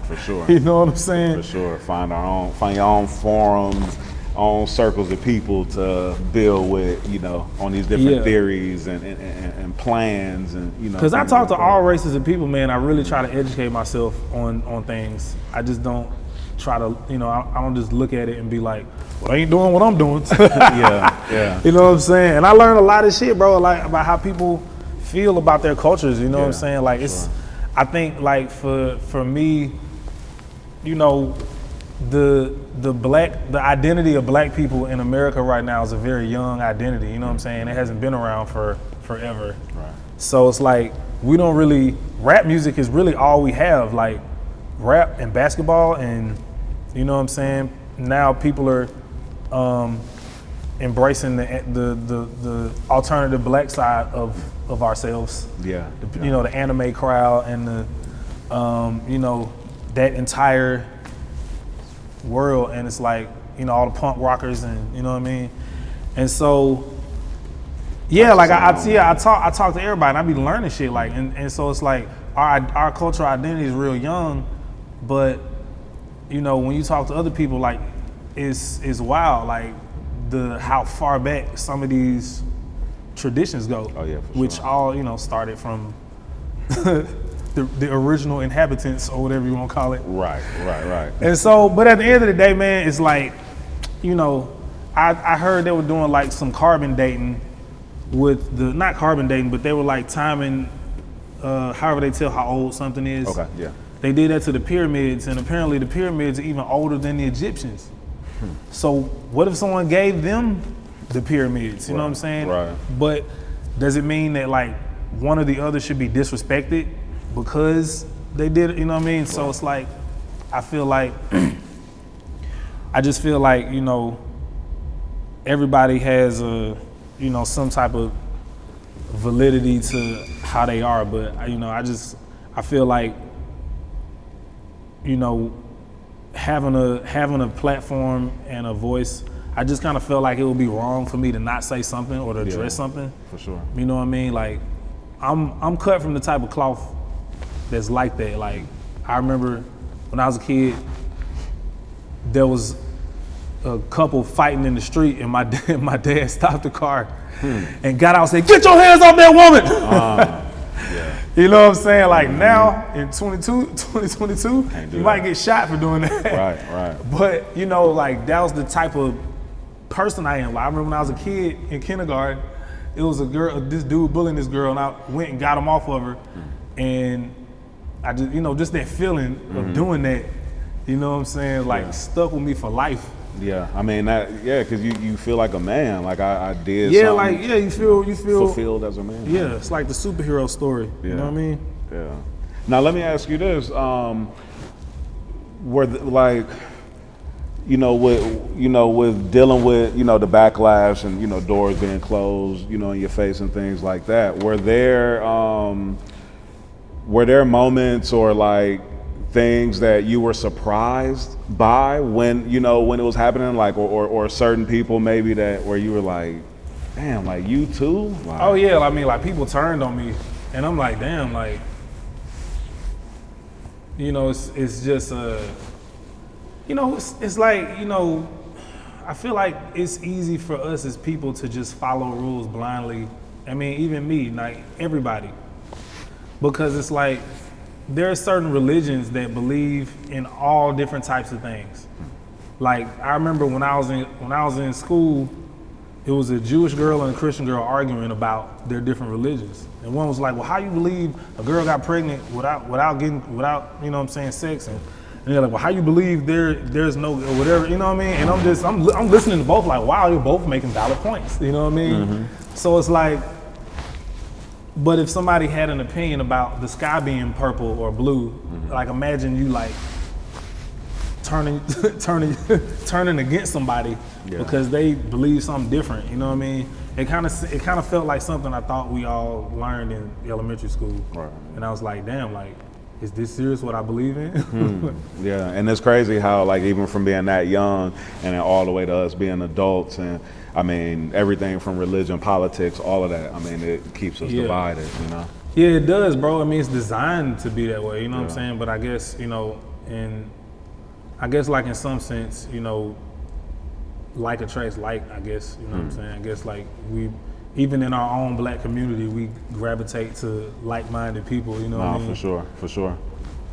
Speaker 3: For sure.
Speaker 1: You know what I'm saying?
Speaker 3: For sure. Find your own forums, own circles of people to build with, you know, on these different theories and plans and, you know.
Speaker 1: Because I talk to all races of people, man. I really try to educate myself on things. I just don't try to, you know, I don't just look at it and be like, well, I ain't doing what I'm doing. You know what I'm saying? And I learned a lot of shit, bro, like about how people feel about their cultures, you know what I'm saying? Like it's, I think like for me, you know, the identity of black people in America right now is a very young identity, you know what I'm saying? It hasn't been around for forever. Right. So it's like, we don't really, rap music is really all we have, like rap and basketball, and you know what I'm saying? Now people are embracing the alternative black side of ourselves. Yeah. You know, the anime crowd and the, you know, that entire world, and it's like, you know, all the punk rockers and, you know what I mean? And so, yeah, like I talk to everybody and I be learning shit, like, and so it's like our cultural identity is real young, but you know, when you talk to other people, like it's wild, like how far back some of these traditions go. Oh yeah, for which sure. All, you know, started from the original inhabitants or whatever you want to call it. Right. And so, but at the end of the day, man, it's like, you know, I heard they were doing like some carbon dating with not carbon dating, but they were like timing, however they tell how old something is. Okay, yeah. They did that to the pyramids, and apparently the pyramids are even older than the Egyptians. So what if someone gave them the pyramids, you know what I'm saying? Right. But does it mean that like one or the other should be disrespected because they did it, you know what I mean? Right. So it's like, I feel like, I just feel like, you know, everybody has a, you know, some type of validity to how they are, but you know, I feel like, you know, having a platform and a voice, I just kind of felt like it would be wrong for me to not say something or to address something. For sure. You know what I mean? Like, I'm cut from the type of cloth that's like that. Like, I remember when I was a kid, there was, a couple fighting in the street, and my dad stopped the car and got out and said, "Get your hands off that woman!"
Speaker 3: Yeah.
Speaker 1: You know what I'm saying? Like now in 2022, you might get shot for doing that.
Speaker 3: Right.
Speaker 1: But you know, like that was the type of person I am. Like, I remember when I was a kid in kindergarten, it was a girl, this dude bullying this girl, and I went and got him off of her, and I just, you know, just that feeling of doing that, you know what I'm saying? Like stuck with me for life.
Speaker 3: Yeah, I mean because you feel like a man. Like I did.
Speaker 1: Yeah,
Speaker 3: something
Speaker 1: like you feel
Speaker 3: fulfilled as a man.
Speaker 1: Yeah, it's like the superhero story.
Speaker 3: Yeah.
Speaker 1: You know what I mean?
Speaker 3: Yeah. Now let me ask you this: with dealing with the backlash and doors being closed, in your face and things like that, were there moments or like things that you were surprised by when when it was happening, like or certain people maybe where you were like, damn, like you too? Like,
Speaker 1: Oh yeah, I mean, like people turned on me, and I'm like, damn, like it's just it's like I feel like it's easy for us as people to just follow rules blindly. I mean, even me, like everybody, because it's like there are certain religions that believe in all different types of things. Like I remember when I was in school, it was a Jewish girl and a Christian girl arguing about their different religions. And one was like, well, how you believe a girl got pregnant without sex? And they're like, well, how you believe there's no whatever, you know what I mean? And I'm listening to both, like, wow, you're both making valid points, you know what I mean? So it's like, but if somebody had an opinion about the sky being purple or blue, like imagine you like turning against somebody because they believe something different, you know what I mean? It kind of felt like something I thought we all learned in elementary school. Right. And I was like, damn, like, is this serious what I believe in?
Speaker 3: Yeah, and it's crazy how like even from being that young and then all the way to us being adults, and I mean everything from religion, politics, all of that, I mean it keeps us divided,
Speaker 1: Yeah, it does, bro. I mean it's designed to be that way, you know what I'm saying? But I guess, like in some sense, like attracts like, I guess, you know what I'm saying? I guess like even in our own black community, we gravitate to like-minded people, you know what I mean?
Speaker 3: For sure.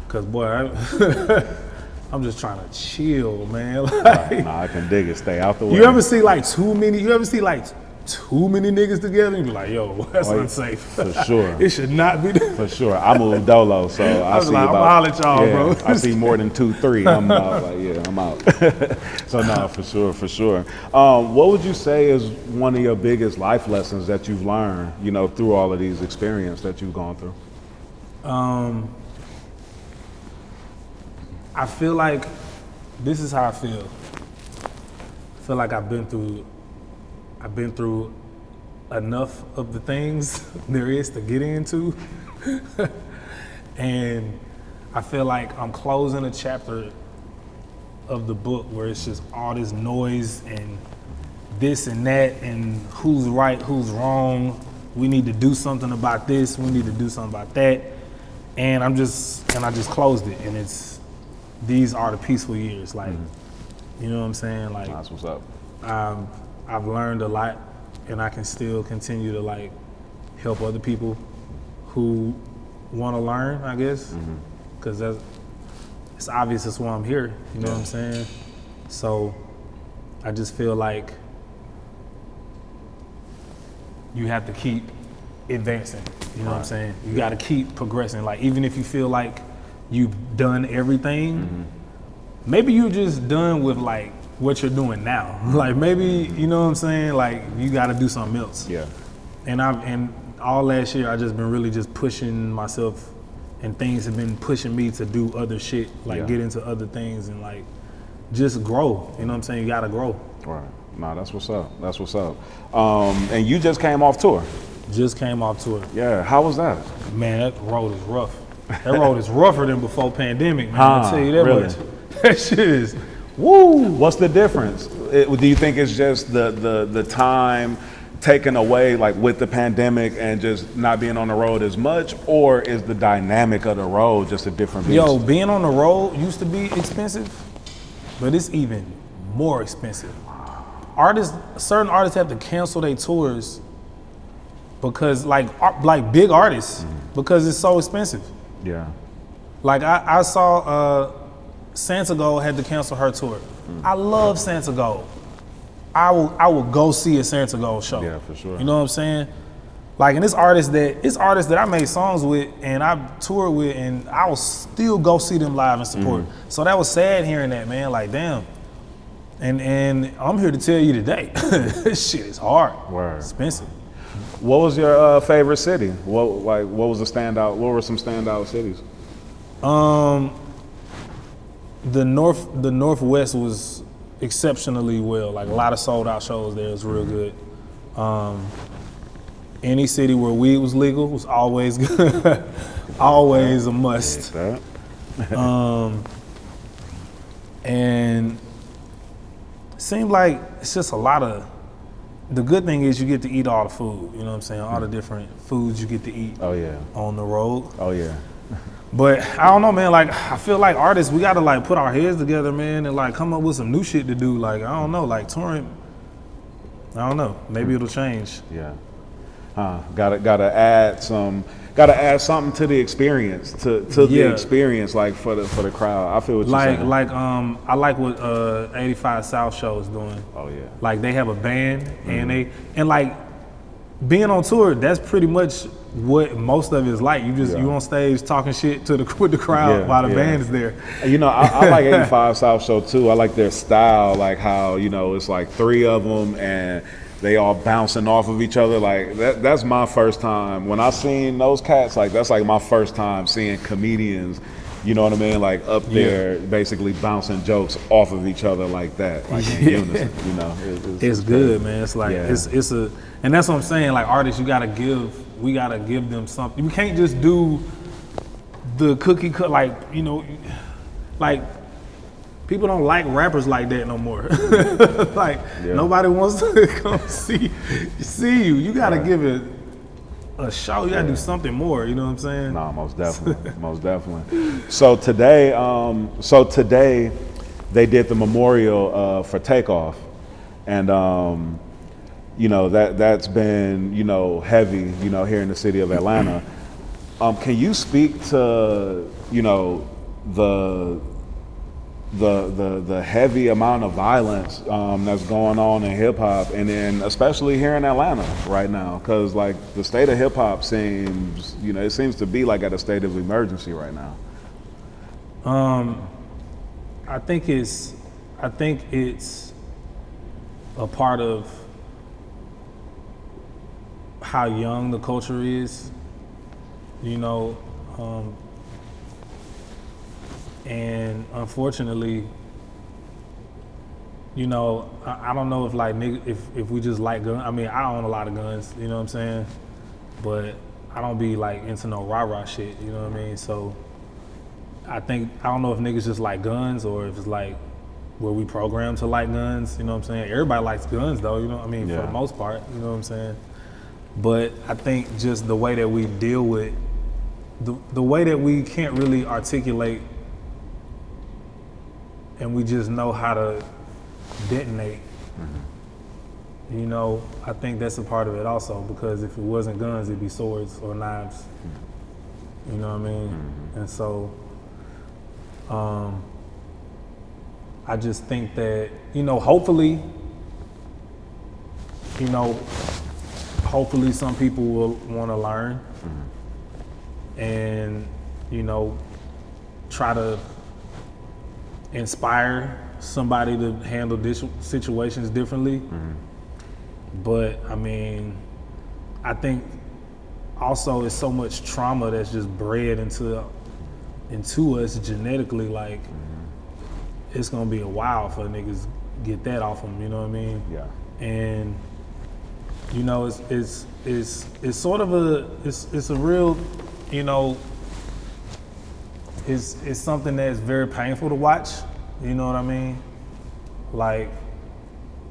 Speaker 1: Cause boy, I'm just trying to chill, man.
Speaker 3: I can dig it. Stay out the way.
Speaker 1: You ever see too many niggas together and be like, yo, that's unsafe.
Speaker 3: For sure.
Speaker 1: It should not be there.
Speaker 3: For sure. I moved dolo, so I see
Speaker 1: like,
Speaker 3: about,
Speaker 1: I'm holler at y'all, bro.
Speaker 3: I see more than 2, 3. I'm out. I'm out. So no, for sure. What would you say is one of your biggest life lessons that you've learned, through all of these experiences that you've gone through?
Speaker 1: I feel like this is how I feel. I feel like I've been through enough of the things there is to get into. And I feel like I'm closing a chapter of the book where it's just all this noise and this and that and who's right, who's wrong. We need to do something about this. We need to do something about that. And I just closed it, and these are the peaceful years. Like, you know what I'm saying? Like,
Speaker 3: that's what's up.
Speaker 1: I've learned a lot, and I can still continue to like help other people who want to learn, I guess, because it's obvious that's why I'm here. You know what I'm saying? So I just feel like you have to keep advancing. You know what I'm saying? You got to keep progressing. Like even if you feel like you've done everything, maybe you're just done with like what you're doing now. Like maybe, you know what I'm saying? Like you got to do something else. Yeah. And all last year I just been really just pushing myself, and things have been pushing me to do other shit, like get into other things and like just grow. You know what I'm saying? You got to grow. Right.
Speaker 3: Nah, that's what's up. That's what's up. And you just came off tour.
Speaker 1: Just came off tour.
Speaker 3: Yeah. How was that?
Speaker 1: Man, that road is rough. That road is rougher than before pandemic, man. I'll tell you that much. That shit is, woo.
Speaker 3: What's the difference? Do you think it's just the time taken away, like with the pandemic and just not being on the road as much, or is the dynamic of the road just a different beast?
Speaker 1: Yo, being on the road used to be expensive, but it's even more expensive. Certain artists have to cancel their tours because like big artists because it's so expensive.
Speaker 3: Yeah.
Speaker 1: Like I saw Santa Gold had to cancel her tour. I love Santa Gold. I will go see a Santa Gold show.
Speaker 3: Yeah, for sure.
Speaker 1: You know what I'm saying? Like, and it's artists that I made songs with and I toured with, and I will still go see them live and support. So that was sad hearing that, man. Like, damn. And I'm here to tell you today, this shit is hard.
Speaker 3: Word.
Speaker 1: Expensive.
Speaker 3: What was your favorite city? What was the standout? What were some standout cities?
Speaker 1: The Northwest was exceptionally well. Like a lot of sold out shows there. It was real good. Any city where weed was legal was always good. Always a must. And it seemed like it's just a lot of. The good thing is you get to eat all the food. You know what I'm saying? All the different foods you get to eat.
Speaker 3: Oh yeah.
Speaker 1: On the road.
Speaker 3: Oh yeah.
Speaker 1: But I don't know, man. Like I feel like artists, we gotta like put our heads together, man, and like come up with some new shit to do. Like I don't know, like touring. I don't know. Maybe it'll change.
Speaker 3: Yeah. Gotta add something to the experience, to the experience, like for the crowd. I feel what you're saying.
Speaker 1: I like what 85 South Show is doing.
Speaker 3: Oh yeah.
Speaker 1: Like they have a band and like being on tour, that's pretty much what most of it is like. You on stage talking shit with the crowd while the band is there.
Speaker 3: You know, I like 85 South Show too. I like their style, like how, you know, it's like 3 of them and they all bouncing off of each other. Like that's my first time. When I seen those cats, like that's like my first time seeing comedians, you know what I mean? Like up there basically bouncing jokes off of each other like that. Like in unison, you know.
Speaker 1: It's good, man. It's like it's a, and that's what I'm saying, like artists, we gotta give them something. We can't just do the cookie cut, like, you know, like people don't like rappers like that no more. Like nobody wants to come see you. You gotta give it a show. You gotta do something more. You know what I'm saying?
Speaker 3: No, most definitely, most definitely. So today they did the memorial for Takeoff, and you know that's been, you know, heavy, you know, here in the city of Atlanta. Can you speak to, you know, the heavy amount of violence that's going on in hip hop, and then especially here in Atlanta right now, because like the state of hip hop seems, you know, it seems to be like at a state of emergency right now.
Speaker 1: I think it's a part of how young the culture is, you know. And unfortunately, you know, I don't know if like if we just like guns. I mean, I own a lot of guns, you know what I'm saying? But I don't be like into no rah-rah shit, you know what I mean? So I don't know if niggas just like guns or if it's like where we programmed to like guns, you know what I'm saying? Everybody likes guns though, you know what I mean? For the most part, you know what I'm saying? But I think just the way that we deal with, the way that we can't really articulate and we just know how to detonate. You know, I think that's a part of it also, because if it wasn't guns, it'd be swords or knives. You know what I mean? And so, I just think that, you know, hopefully some people will want to learn and, you know, try to inspire somebody to handle situations differently. But I mean, I think also it's so much trauma that's just bred into us genetically. Like it's gonna be a while for niggas get that off them. You know what I mean?
Speaker 3: Yeah.
Speaker 1: And you know, it's sort of it's a real, you know, it's something that's very painful to watch. You know what I mean? Like,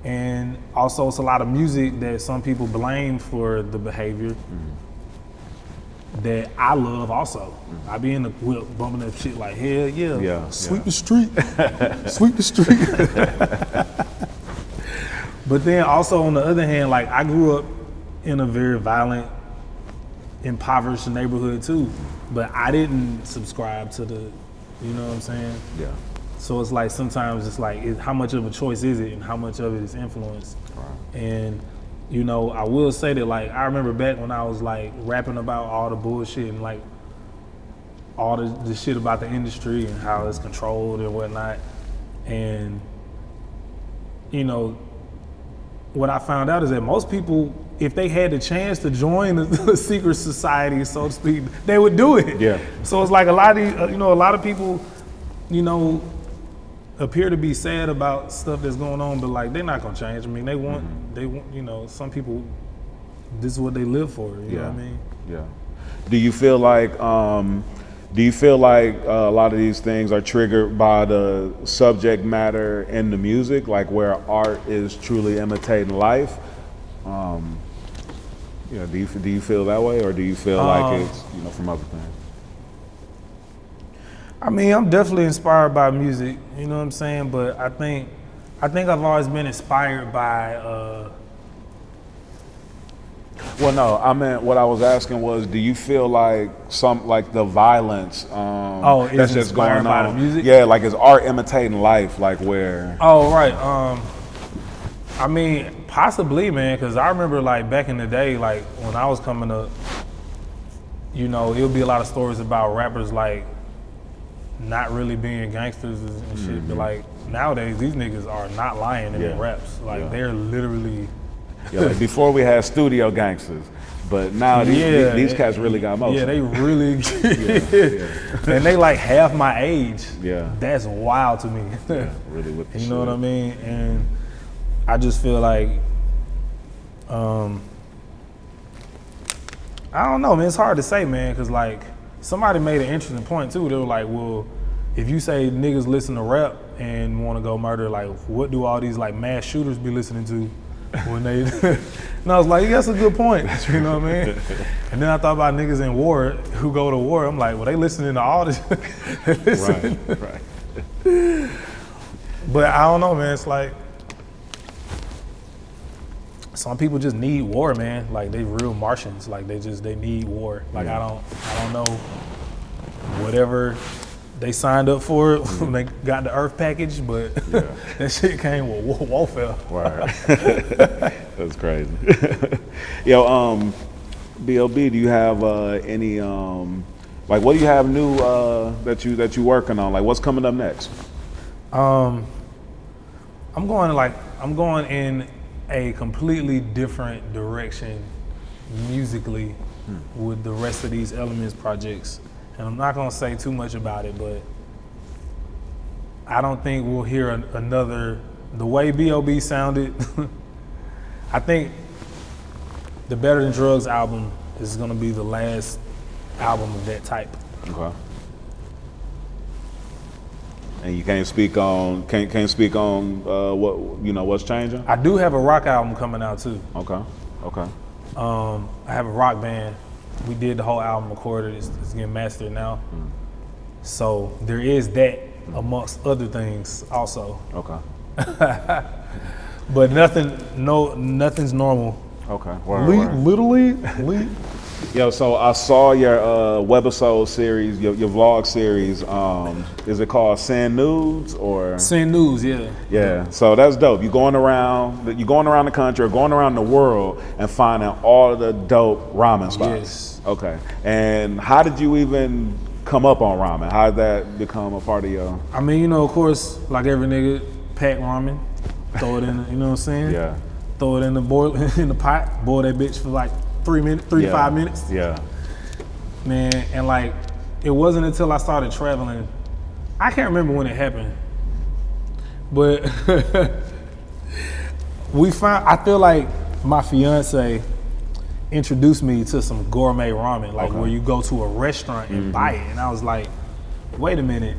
Speaker 1: and also it's a lot of music that some people blame for the behavior. that I love also. I be in the whip bumping that shit like, hell yeah, sweep the street, sweep the street. But then also on the other hand, like I grew up in a very violent, impoverished neighborhood too, but I didn't subscribe to the, you know what I'm saying?
Speaker 3: Yeah.
Speaker 1: So it's like sometimes it's like, how much of a choice is it and how much of it is influence? Right. And you know, I will say that like, I remember back when I was like rapping about all the bullshit and like all the shit about the industry and how it's controlled and whatnot. And you know, what I found out is that most people, if they had the chance to join the secret society, so to speak, they would do it.
Speaker 3: Yeah.
Speaker 1: So it's like a lot of these, you know, a lot of people, you know, appear to be sad about stuff that's going on, but like they're not gonna change. I mean, they want, you know, some people, this is what they live for. You know what I mean?
Speaker 3: Yeah. Do you feel like a lot of these things are triggered by the subject matter in the music, like where art is truly imitating life? You know, do you feel that way, or do you feel like it's, you know, from other things?
Speaker 1: I mean, I'm definitely inspired by music. You know what I'm saying? But I think I've always been inspired by.
Speaker 3: Well, no, I meant what I was asking was, do you feel like the violence that's just going
Speaker 1: by
Speaker 3: on?
Speaker 1: The music?
Speaker 3: Yeah, like is art imitating life, like where?
Speaker 1: Oh, right. I mean, possibly, man, because I remember like back in the day, like when I was coming up, you know, it would be a lot of stories about rappers like not really being gangsters and shit. But like nowadays, these niggas are not lying in their raps. Like they're literally.
Speaker 3: Yeah, like before we had studio gangsters, but now these cats really got motion.
Speaker 1: Yeah, they really, and they like half my age.
Speaker 3: Yeah,
Speaker 1: that's wild to me.
Speaker 3: Yeah, really with the
Speaker 1: you
Speaker 3: shit.
Speaker 1: know what I mean? And I just feel like, I don't know, man. It's hard to say, man, because like somebody made an interesting point too. They were like, well, if you say niggas listen to rap and want to go murder, like what do all these like mass shooters be listening to? When they, and I was like, that's a good point. You know what I mean? And then I thought about niggas in war who go to war. I'm like, well, they listening to all this.
Speaker 3: Right.
Speaker 1: But I don't know, man. It's like some people just need war, man. Like they real Martians. Like they need war. Like I don't know whatever they signed up for it when they got the Earth package, but that shit came with warfare.
Speaker 3: Right. That's crazy. Yo, B.o.B, do you have any like what do you have new that you working on? Like what's coming up next?
Speaker 1: I'm going in a completely different direction musically with the rest of these Elements projects. And I'm not gonna say too much about it, but I don't think we'll hear another, the way B.o.B sounded. I think the Better Than Drugs album is gonna be the last album of that type.
Speaker 3: Okay. And you can't speak on what, you know, what's changing?
Speaker 1: I do have a rock album coming out too.
Speaker 3: Okay.
Speaker 1: I have a rock band. We did the whole album, recorded. It's getting mastered now. So there is that amongst other things also.
Speaker 3: Okay.
Speaker 1: But nothing's normal.
Speaker 3: Okay.
Speaker 1: Literally.
Speaker 3: Yo, so I saw your webisode series, your vlog series. Is it called Send Nudes or?
Speaker 1: Send Nudes, yeah.
Speaker 3: Yeah. So that's dope. You're going around the country or going around the world and finding all of the dope ramen spots.
Speaker 1: Yes.
Speaker 3: Okay. And how did you even come up on ramen? How did that become a part of your?
Speaker 1: I mean, you know, of course, like every nigga, pack ramen, throw it in. You know what I'm saying?
Speaker 3: Yeah.
Speaker 1: Throw it in the pot, boil that bitch for like 3 to 5 minutes.
Speaker 3: Yeah.
Speaker 1: Man, and like, it wasn't until I started traveling, I can't remember when it happened, but I feel like my fiance introduced me to some gourmet ramen, like where you go to a restaurant and buy it. And I was like, wait a minute,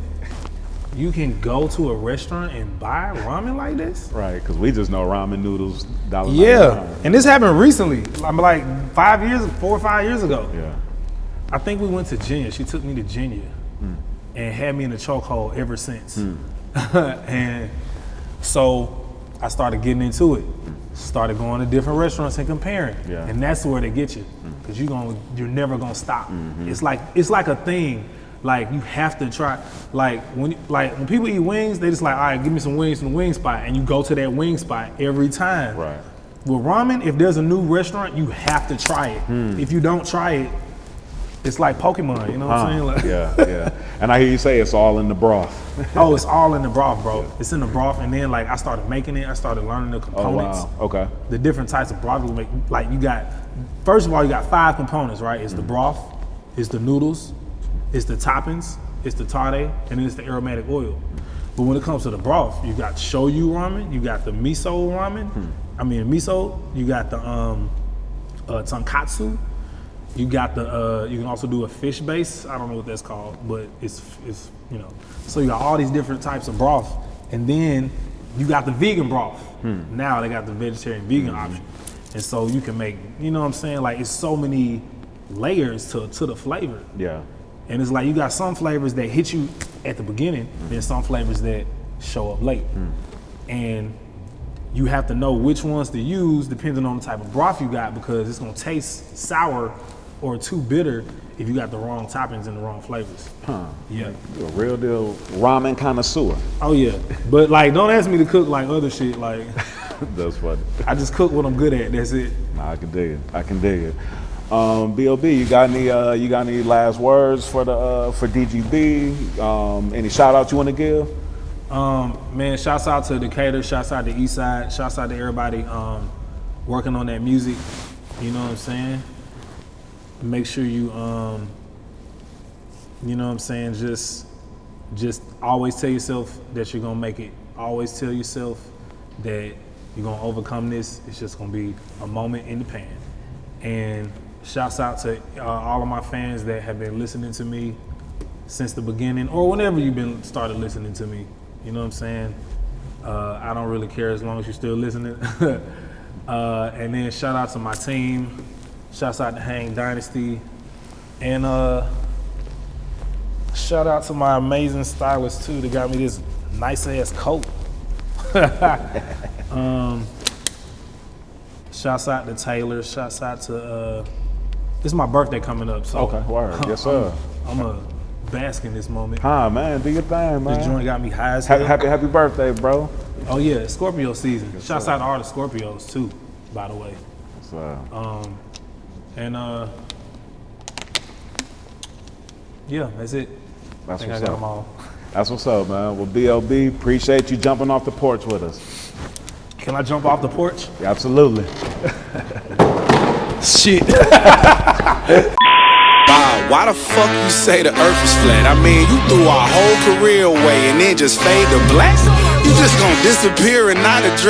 Speaker 1: you can go to a restaurant and buy ramen like this?
Speaker 3: Right, because we just know ramen noodles.
Speaker 1: Yeah, and this happened recently. I'm like 4 or 5 years ago.
Speaker 3: Yeah.
Speaker 1: I think we went to Genya. She took me to Genya and had me in the chokehold ever since. And so I started getting into it. Started going to different restaurants and comparing.
Speaker 3: Yeah.
Speaker 1: And that's where they get you. Because you're never gonna stop. It's like a thing. Like you have to try. Like when people eat wings, they just like, all right, give me some wings from the wing spot, and you go to that wing spot every time.
Speaker 3: Right.
Speaker 1: With ramen, if there's a new restaurant, you have to try it. If you don't try it, it's like Pokemon. You know what I'm saying? Like,
Speaker 3: Yeah. And I hear you say it's all in the broth.
Speaker 1: oh, it's all in the broth, bro. It's in the broth, and then like I started making it. I started learning the components.
Speaker 3: Oh, wow. Okay.
Speaker 1: The different types of broth we make. Like you got, first of all, you got 5 components, right? It's the broth, it's the noodles, it's the toppings, it's the tare, and then it's the aromatic oil. But when it comes to the broth, you got shoyu ramen, you got the miso ramen. Miso. You got the tonkatsu. You got the. You can also do a fish base. I don't know what that's called, but it's you know. So you got all these different types of broth, and then you got the vegan broth. Now they got the vegetarian vegan option, and so you can make. You know what I'm saying? Like it's so many layers to the flavor.
Speaker 3: Yeah.
Speaker 1: And it's like you got some flavors that hit you at the beginning, then some flavors that show up late. And you have to know which ones to use depending on the type of broth you got, because it's gonna taste sour or too bitter if you got the wrong toppings and the wrong flavors. Yeah.
Speaker 3: You're a real deal ramen connoisseur.
Speaker 1: Oh yeah. But like don't ask me to cook like other shit. Like
Speaker 3: That's funny.
Speaker 1: I just cook what I'm good at, that's it.
Speaker 3: Nah, I can dig it. B.o.B, you got any last words for DGB? Any shout outs you want to give?
Speaker 1: Man, shouts out to Decatur, shouts out to Eastside, shouts out to everybody working on that music. You know what I'm saying? Make sure you, you know what I'm saying, just always tell yourself that you're gonna make it. Always tell yourself that you're gonna overcome this. It's just gonna be a moment in the pan. And shouts out to all of my fans that have been listening to me since the beginning, or whenever you've started listening to me. You know what I'm saying? I don't really care as long as you're still listening. And then shout out to my team. Shouts out to Hang Dynasty. And shout out to my amazing stylist too that got me this nice ass coat. Shouts out to Taylor. Shouts out to it's my birthday coming up, so
Speaker 3: Okay, word. Yes, sir.
Speaker 1: I'm a bask in this moment.
Speaker 3: Man, do your thing, man.
Speaker 1: This joint got me high as hell.
Speaker 3: Happy birthday, bro.
Speaker 1: Oh yeah, Scorpio season. Shouts out to all the Scorpios too, by the way. And yeah, that's it. I think I got them all.
Speaker 3: That's what's up, man. Well, B.o.B, appreciate you jumping off the porch with us.
Speaker 1: Can I jump off the porch?
Speaker 3: Yeah, absolutely.
Speaker 1: Shit.
Speaker 2: Wow, why the fuck you say the earth is flat? I mean, you threw our whole career away and then just fade to black? You just gonna disappear and not address